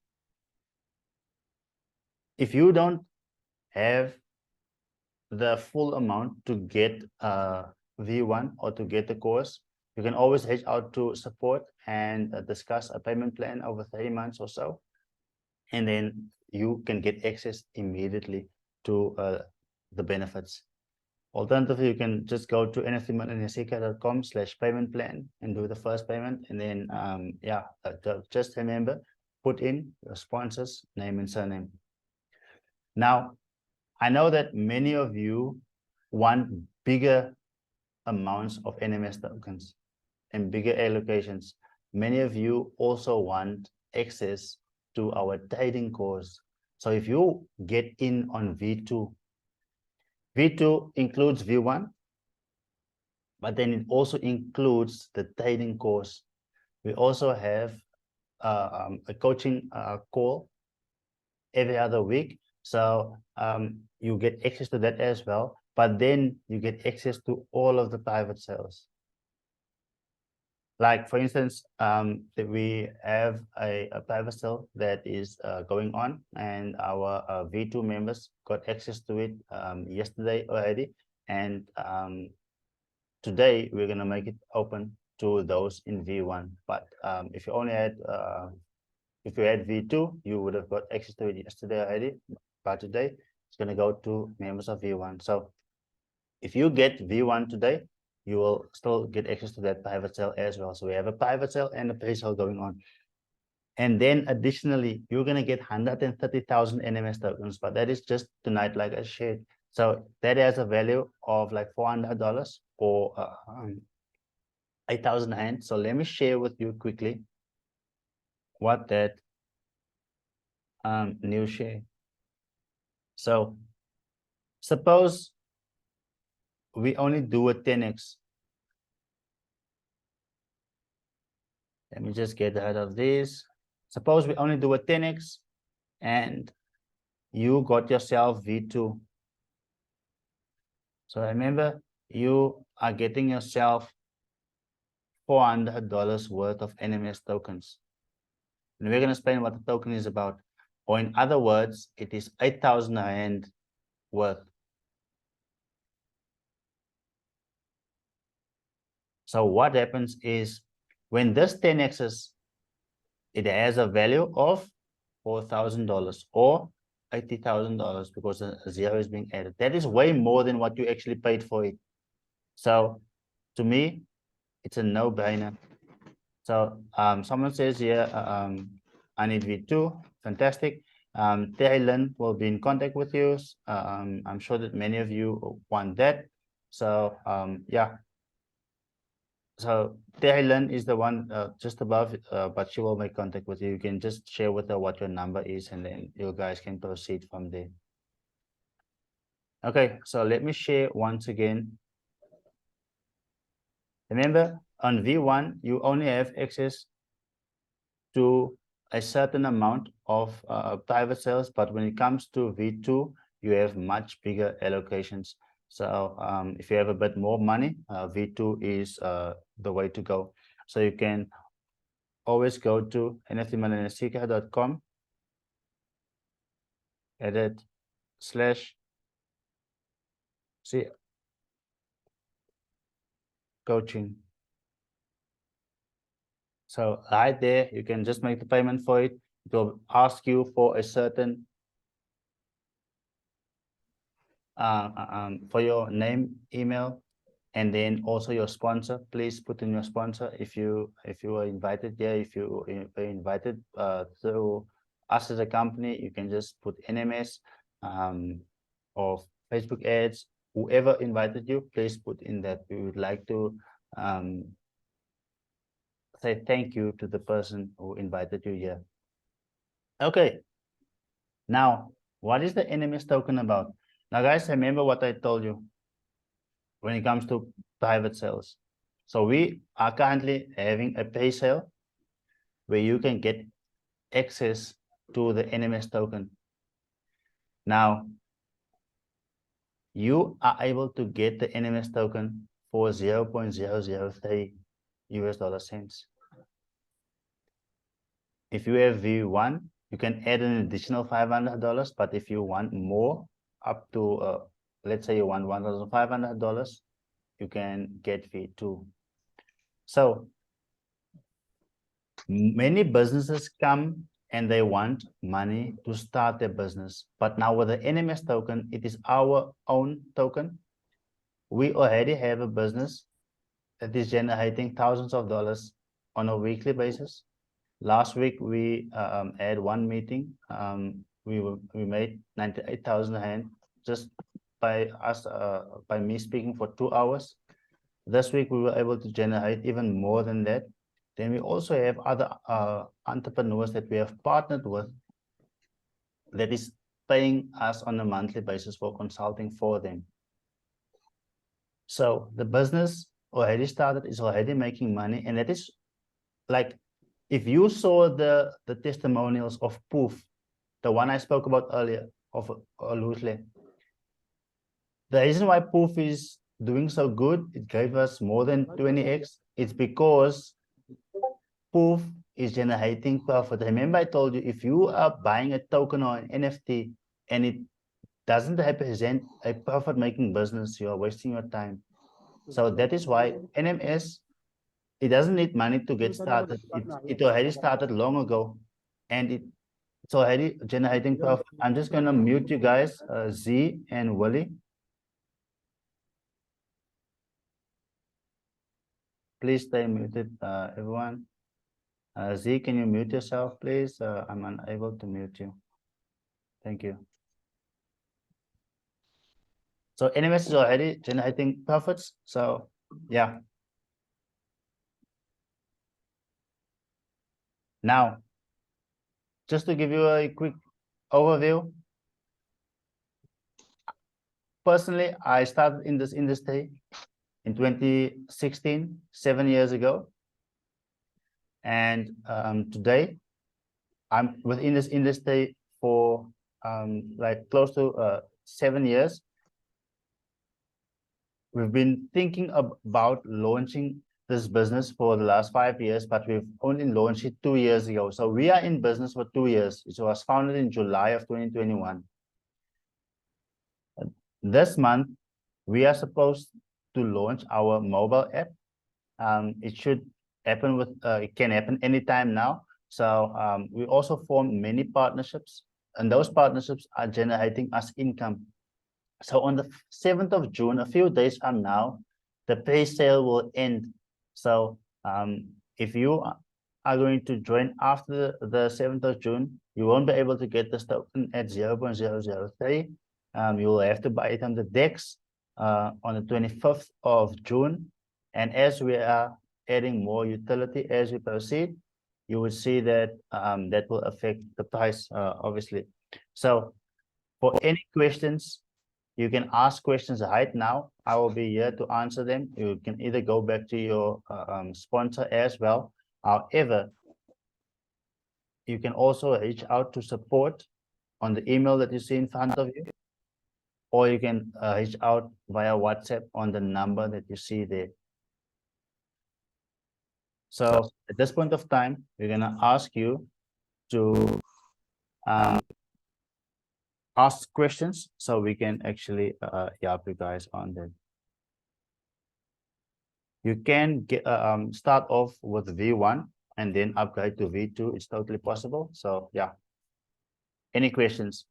if you don't have the full amount to get V1 or to get the course, you can always reach out to support and discuss a payment plan over 3 months or so. And then you can get access immediately to the benefits. Alternatively, you can just go to nftmillionairesecret.com/payment plan and do the first payment. And then, just remember, put in your sponsor's name and surname. Now, I know that many of you want bigger amounts of NMS tokens and bigger allocations, many of you also want access to our trading course. So if you get in on V2, V2 includes V1, but then it also includes the trading course. We also have a coaching call every other week. So you get access to that as well, but then you get access to all of the private sales. Like for instance, we have a private sale that is going on, and our V2 members got access to it yesterday already. And today we're gonna make it open to those in V1. But if you only had if you had V2, you would have got access to it yesterday already. But today it's gonna go to members of V1. So if you get V1 today, you will still get access to that private sale as well. So we have a private sale and a pre-sale going on. And then additionally, you're going to get 130,000 NMS tokens, but that is just tonight, like I shared. So that has a value of like $400 or 8,000 Rand. So let me share with you quickly what that new share. So suppose we only do a 10x. Let me just get rid of this. Suppose we only do a 10x and you got yourself V2. So remember, you are getting yourself $400 worth of NMS tokens. And we're going to explain what the token is about. Or in other words, it is 8,000 Rand worth. So what happens is when this 10x's, it has a value of $4,000 or $80,000 because a zero is being added. That is way more than what you actually paid for it. So to me, it's a no-brainer. So someone says here, I need V2, fantastic. Terry Lynn will be in contact with you. I'm sure that many of you want that. So yeah. So Terry Lynn is the one just above, but she will make contact with you. You can just share with her what your number is, and then you guys can proceed from there. Okay, so let me share once again. Remember, on V1, you only have access to a certain amount of private sales, but when it comes to V2, you have much bigger allocations. So if you have a bit more money, V2 is the way to go. So you can always go to nftmillionaireseeker.com, edit / coaching. So right there, you can just make the payment for it. It will ask you for a certain for your name, email, and then also your sponsor. Please put in your sponsor if you were invited here. If you were invited through us as a company, you can just put NMS or Facebook ads. Whoever invited you, please put in that. We would like to say thank you to the person who invited you here. Okay. Now, what is the NMS token about? Now, guys, remember what I told you when it comes to private sales. So we are currently having a pre-sale where you can get access to the NMS token. Now, you are able to get the NMS token for 0.003 US dollar cents. If you have V1, you can add an additional $500, but if you want more, up to let's say you want $1,500, you can get V2. So many businesses come and they want money to start their business, but now with the NMS token, it is our own token. We already have a business that is generating thousands of dollars on a weekly basis. Last week we had one meeting. We made 98,000 Rand just by us by me speaking for 2 hours. This week, we were able to generate even more than that. Then we also have other entrepreneurs that we have partnered with that is paying us on a monthly basis for consulting for them. So the business already started, is already making money. And that is like, if you saw the testimonials of Poof, the one I spoke about earlier, of Lusle, the reason why Poof is doing so good, it gave us more than 20x. It's because Poof is generating profit. Remember, I told you, if you are buying a token or an NFT and it doesn't represent a profit-making business, you are wasting your time. So that is why NMS, it doesn't need money to get started. It already started long ago, and it's already generating profit. I'm just gonna mute you guys, Z and Willie. Please stay muted, everyone. Z, can you mute yourself, please? I'm unable to mute you. Thank you. So NMS is already generating profits. So yeah. Now, just to give you a quick overview. Personally, I started in this industry in 2016, 7 years ago. And today, I'm within this industry for like close to 7 years. We've been thinking about launching this business for the last 5 years, but we've only launched it 2 years ago. So we are in business for 2 years. It was founded in July of 2021. This month, we are supposed to launch our mobile app. It should happen with, it can happen anytime now. So we also formed many partnerships, and those partnerships are generating us income. So on the 7th of June, a few days from now, the pre-sale will end. So if you are going to join after the 7th of June, you won't be able to get this token at 0.003. You will have to buy it on the DEX on the 25th of June. And as we are adding more utility as we proceed, you will see that that will affect the price, obviously. So for any questions, you can ask questions right now. I will be here to answer them. You can either go back to your sponsor as well. However, you can also reach out to support on the email that you see in front of you, or you can reach out via WhatsApp on the number that you see there. So at this point of time, we're gonna ask you to ask questions so we can actually help you guys on that. You can get start off with V1 and then upgrade to V2. It's totally possible. So yeah. Any questions?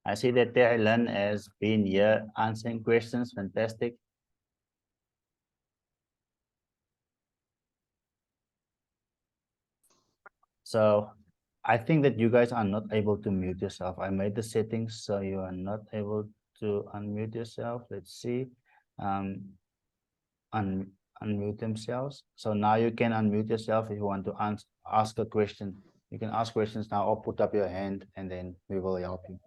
I see that Terry has been here answering questions. Fantastic. So I think that you guys are not able to mute yourself. I made the settings so you are not able to unmute yourself. Let's see. Unmute themselves. So now you can unmute yourself if you want to ask a question. You can ask questions now or put up your hand and then we will help you.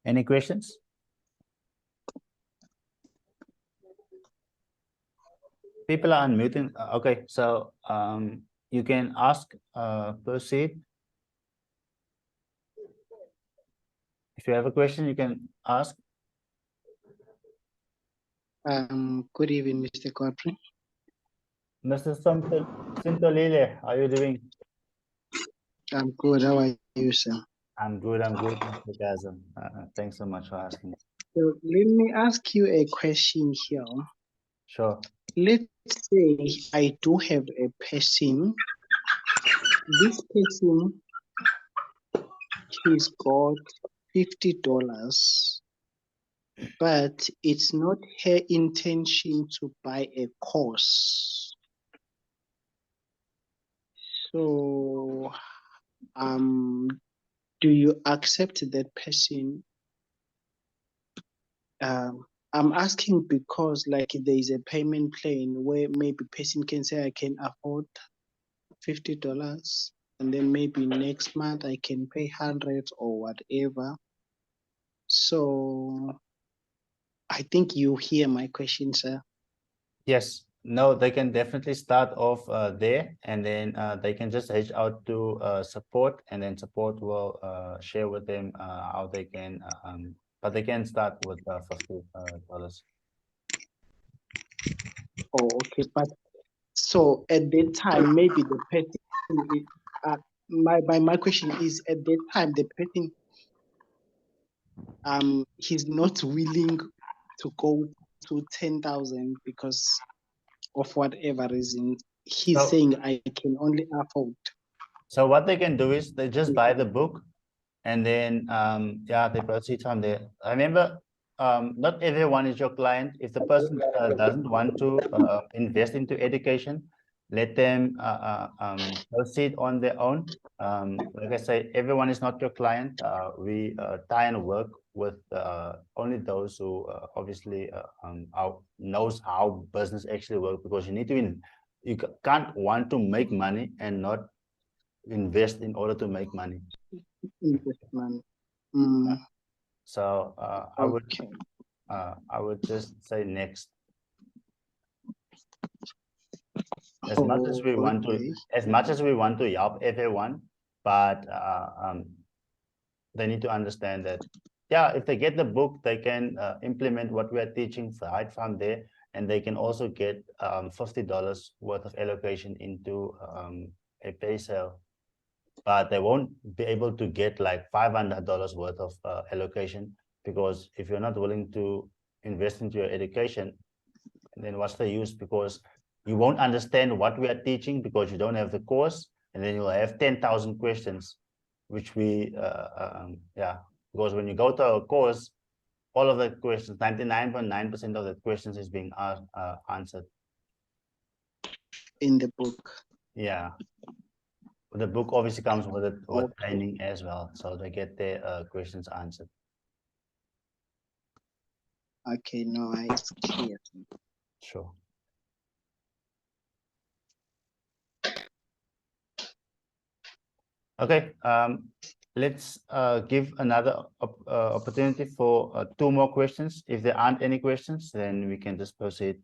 Any questions? People are unmuting. Okay, so you can ask, proceed. If you have a question, you can ask. Good evening, Mr. Godfrey. Mr. Sintolile, how are you doing? I'm good. How are you, sir? I'm good, Mr. Gaza. Thanks so much for asking. So let me ask you a question here. Sure. Let's say I do have a person. This person, he's got $50 but it's not her intention to buy a course. So, do you accept that person? I'm asking because like there is a payment plan where maybe person can say I can afford $50, and then maybe next month I can pay 100 or whatever. So I think you hear my question, sir. Yes, no, they can definitely start off there, and then they can just reach out to support, and then support will share with them how they can, but they can start with $50. Oh, okay. But so at that time, maybe the person is, my question is at that time the person he's not willing to go to 10,000 because of whatever reason. He's So, saying I can only afford. so what they can do is they just buy the book, and then yeah, they proceed from there. Remember, not everyone is your client. If the person doesn't want to invest into education, let them proceed on their own. Like I say, everyone is not your client. We try and work with only those who obviously knows how business actually works, because you need to you can't want to make money and not invest in order to make money. Investment. So Okay. I would just say next. As much as Oh, we want to, okay. as much as we want to help everyone, but they need to understand that, yeah, if they get the book, they can implement what we are teaching right from there, and they can also get $50 worth of allocation into a pay sale. But they won't be able to get like $500 worth of allocation, because if you're not willing to invest into your education, then what's the use? Because you won't understand what we are teaching because you don't have the course, and then you'll have 10,000 questions, which yeah, because when you go to a course, all of the questions, 99.9% of the questions is being answered. In the book. Yeah. The book obviously comes with it with Okay. training as well, so they get their questions answered. Okay, no, it's clear. Sure. Okay, let's give another opportunity for 2 more questions. If there aren't any questions, then we can just proceed.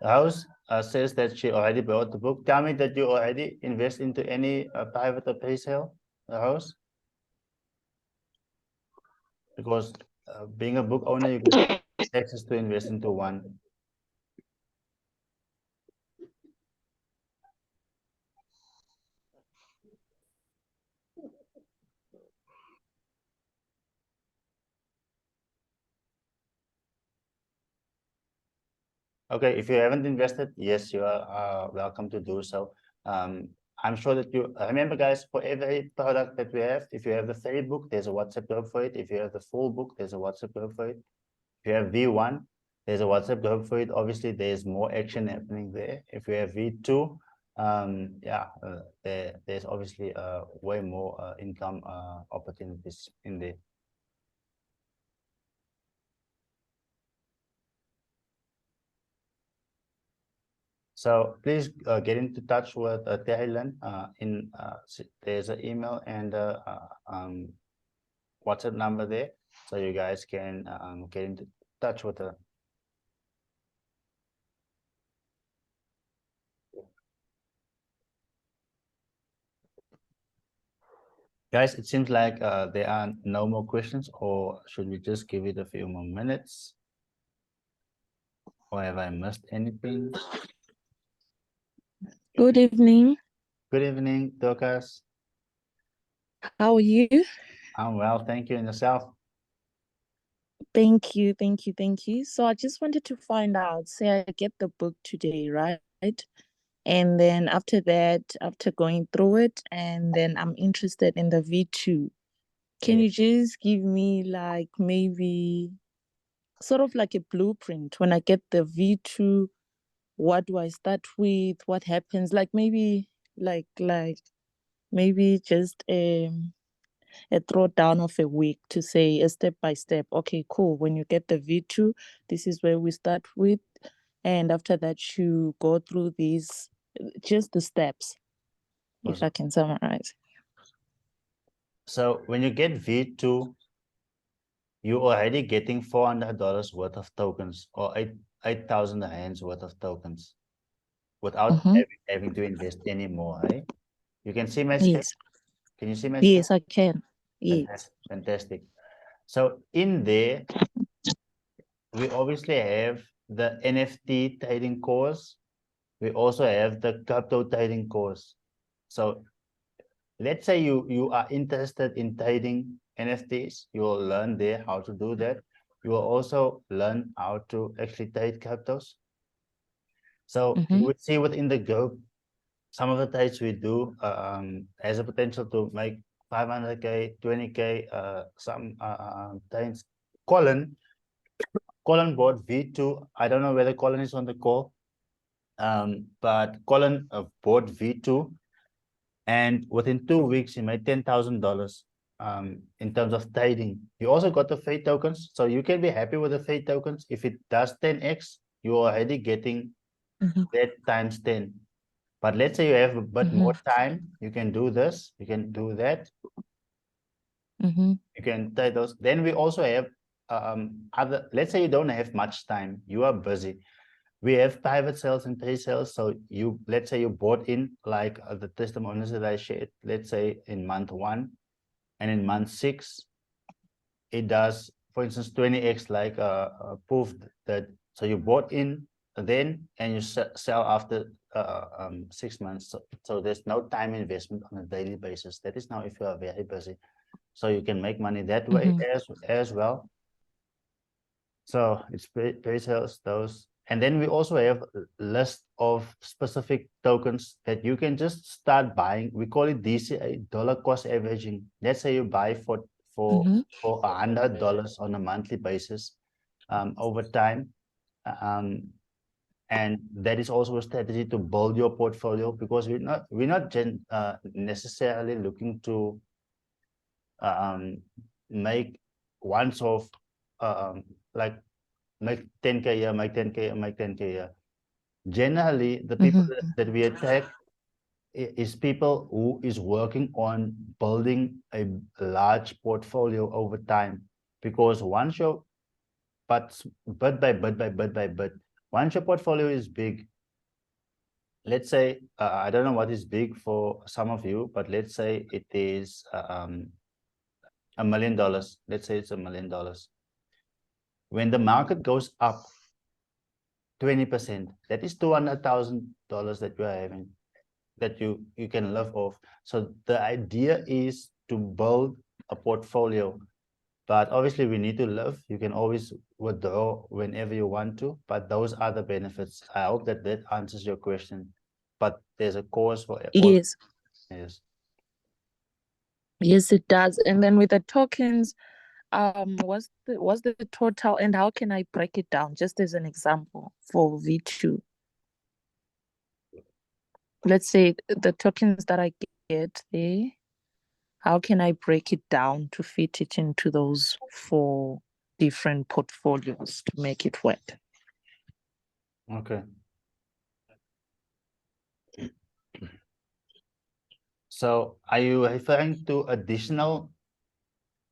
Rose says that she already bought the book. Tell me that you already invest into any private or pre-sale, Rose? Because being a book owner, you get access to invest into one. Okay, if you haven't invested, yes, you are welcome to do so. I'm sure that you remember, guys, for every product that we have, if you have the free book, there's a WhatsApp group for it. If you have the full book, there's a WhatsApp group for it. If you have V1, there's a WhatsApp group for it. Obviously, there's more action happening there. If you have V2, yeah, there's obviously way more income opportunities in there. So please get into touch with Terry-Lynn. There's an email and WhatsApp number there, so you guys can get into touch with her. Guys, it seems like there are no more questions, or should we just give it a few more minutes? Or have I missed anything? Good evening. Good evening, Dorcas. How are you? I'm well, thank you. And yourself? Thank you, thank you. So I just wanted to find out, say I get the book today, right? And then after that, after going through it, and then I'm interested in the V2. Can Yeah. you just give me like maybe sort of like a blueprint when I get the V2? What do I start with? What happens? Like maybe just a throwdown of a week to say a step by step. Okay, cool. When you get the V2, this is where we start with. And after that, you go through these, just the steps, if Awesome. I can summarize. So when you get V2, you're already getting $400 worth of tokens, or 8,000 rands worth of tokens without Mm-hmm. having to invest any more, right? You can see my screen? Yes. Can you see my screen? Yes, I can. Yes. Fantastic. So in there, we obviously have the NFT trading course. We also have the crypto trading course. So let's say you are interested in trading NFTs, you will learn there how to do that. You will also learn how to actually trade cryptos. So you Mm-hmm. would see within the group, some of the trades we do has a potential to make 500K, 20K, some trades. Colin bought V2. I don't know whether Colin is on the call, but Colin bought V2, and within 2 weeks he made $10,000 in terms of trading. He also got the fate tokens, so you can be happy with the fate tokens. If it does 10x, you're already getting Mm-hmm. that times 10. But let's say you have a bit Mm-hmm. more time, you can do this, you can do that, Mm-hmm. you can trade those. Then we also have other, let's say you don't have much time, you are busy. We have private sales and pre-sales. So let's say you bought in like the testimonials that I shared, let's say in month 1, and in month 6, it does, for instance, 20x, like proof that, so you bought in then and you sell after 6 months. So there's no time investment on a daily basis. That is now if you are very busy. So you can make money that way as well. So it's pre-sales, those. And then we also have a list of specific tokens that you can just start buying. We call it DCA, dollar cost averaging. Let's say you buy for Mm-hmm. $100 on a monthly basis over time. And that is also a strategy to build your portfolio, because we're not necessarily looking to make once off like make 10K a year, make 10K a year, make 10K a year. Generally, the people Mm-hmm. that we attack is people who is working on building a large portfolio over time. Because once your bit by bit, once your portfolio is big, let's say I don't know what is big for some of you, but let's say it is $1 million. Let's say it's $1 million. When the market goes up 20%, that is $200,000 that you are having, that you can live off. So the idea is to build a portfolio, but obviously we need to live. You can always withdraw whenever you want to, but those are the benefits. I hope that that answers your question. But there's a course for all. Yes. Yes. Yes, it does. And then with the tokens, what's the total and how can I break it down? Just as an example for V2. Let's say the tokens that I get there, how can I break it down to fit it into those 4 different portfolios to make it work? Okay. So are you referring to additional?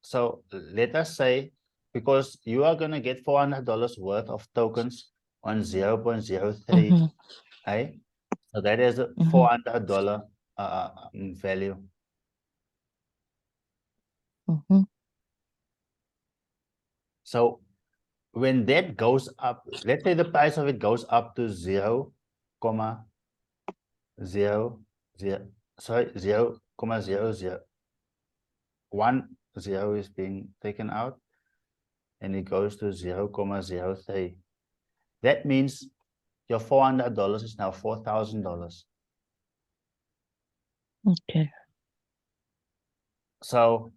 So let us say, because you are going to get $400 worth of tokens on 0.03, Mm-hmm. right? So that is a Mm-hmm. $400 value. Mm-hmm. So when that goes up, let's say the price of it goes up to 0, 0, 0, sorry, 0, 1 0 is being taken out, and it goes to 0.03. That means your $400 is now $4,000. Okay. So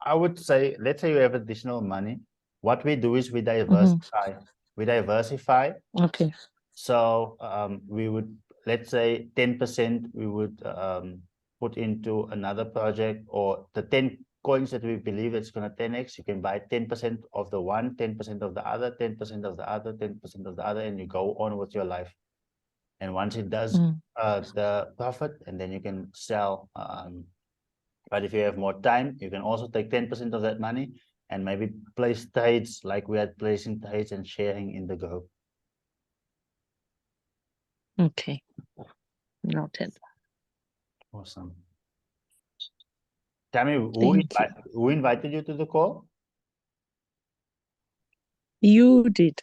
I would say, let's say you have additional money. What we do is we diversify. We diversify. Okay. So we would, let's say 10% we would put into another project, or the 10 coins that we believe it's going to 10x, you can buy 10% of the one, 10% of the other, 10% of the other, 10% of the other, and you go on with your life. And once it does the profit, and then you can sell. But if you have more time, you can also take 10% of that money and maybe place trades like we are placing trades and sharing in the group. Okay. Noted. Awesome. Tell me, who invited you to the call? You did.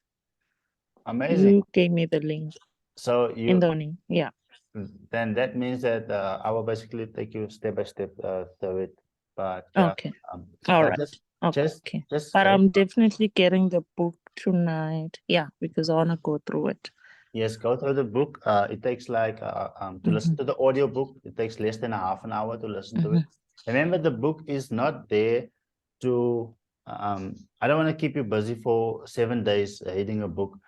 Amazing. You gave me the link. So in the morning. Yeah. Then that means that I will basically take you step by step through it. But Okay. All right. Okay. But I'm definitely getting the book tonight. Yeah, because I want to go through it. Yes, go through the book. It takes like to listen to the audio book. It takes less than half an hour to listen to it. Remember, the book is not there to. I don't want to keep you busy for 7 days reading a book.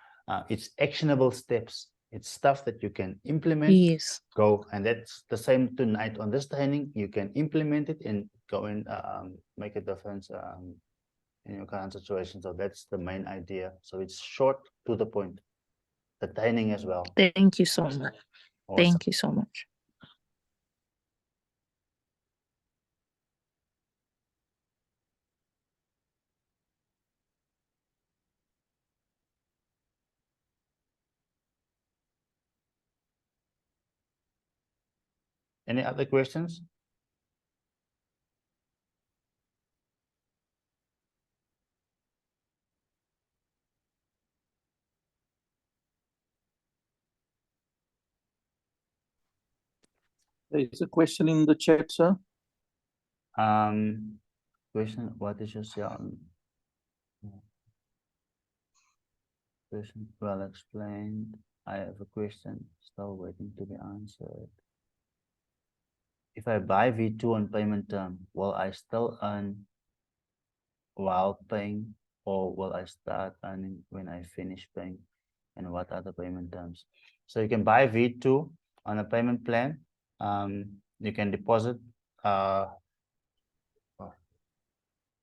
It's actionable steps. It's stuff that you can implement. Yes. Go, and that's the same tonight on this training. You can implement it and go and make a difference in your current situation. So that's the main idea. So it's short, to the point. The training as well. Thank you so much. Awesome. Thank you so much. Any other questions? There is a question in the chat, sir. Question, what is your sound? Question well explained. I have a question still waiting to be answered. If I buy V2 on payment term, will I still earn while paying, or will I start earning when I finish paying? And what are the payment terms? So you can buy V2 on a payment plan. You can deposit.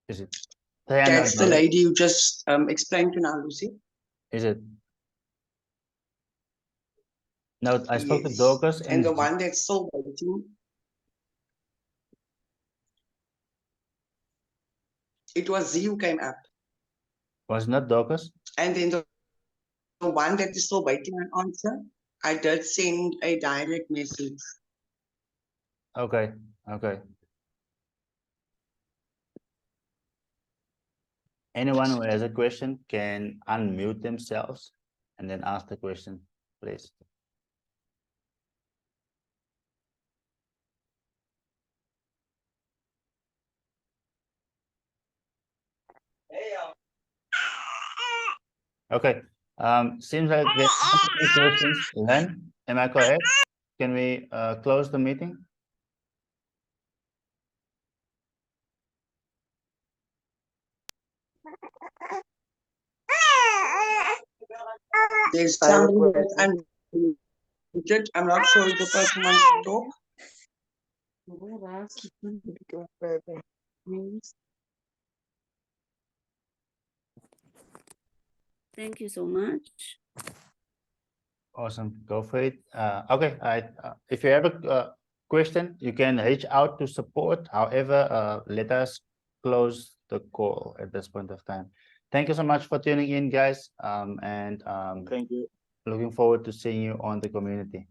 Is it? That's the lady you just explained to now, Lucy. Is it? No, I spoke to Dorcas and the one that's still waiting. It was Z who came up. Was not Dorcas? And then the one that is still waiting an answer, I did send a direct message. Okay, okay. Anyone who has a question can unmute themselves and then ask the question, please. Okay. Seems like there are no questions. Len, am I correct? Can we close the meeting? There's somebody that's unmuted. I'm not sure if the person wants to talk. Thank you so much. Awesome, go for it. Okay, if you have a question, you can reach out to support. However, let us close the call at this point of time. Thank you so much for tuning in, guys. Thank you. Looking forward to seeing you on the community.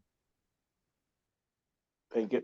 Thank you.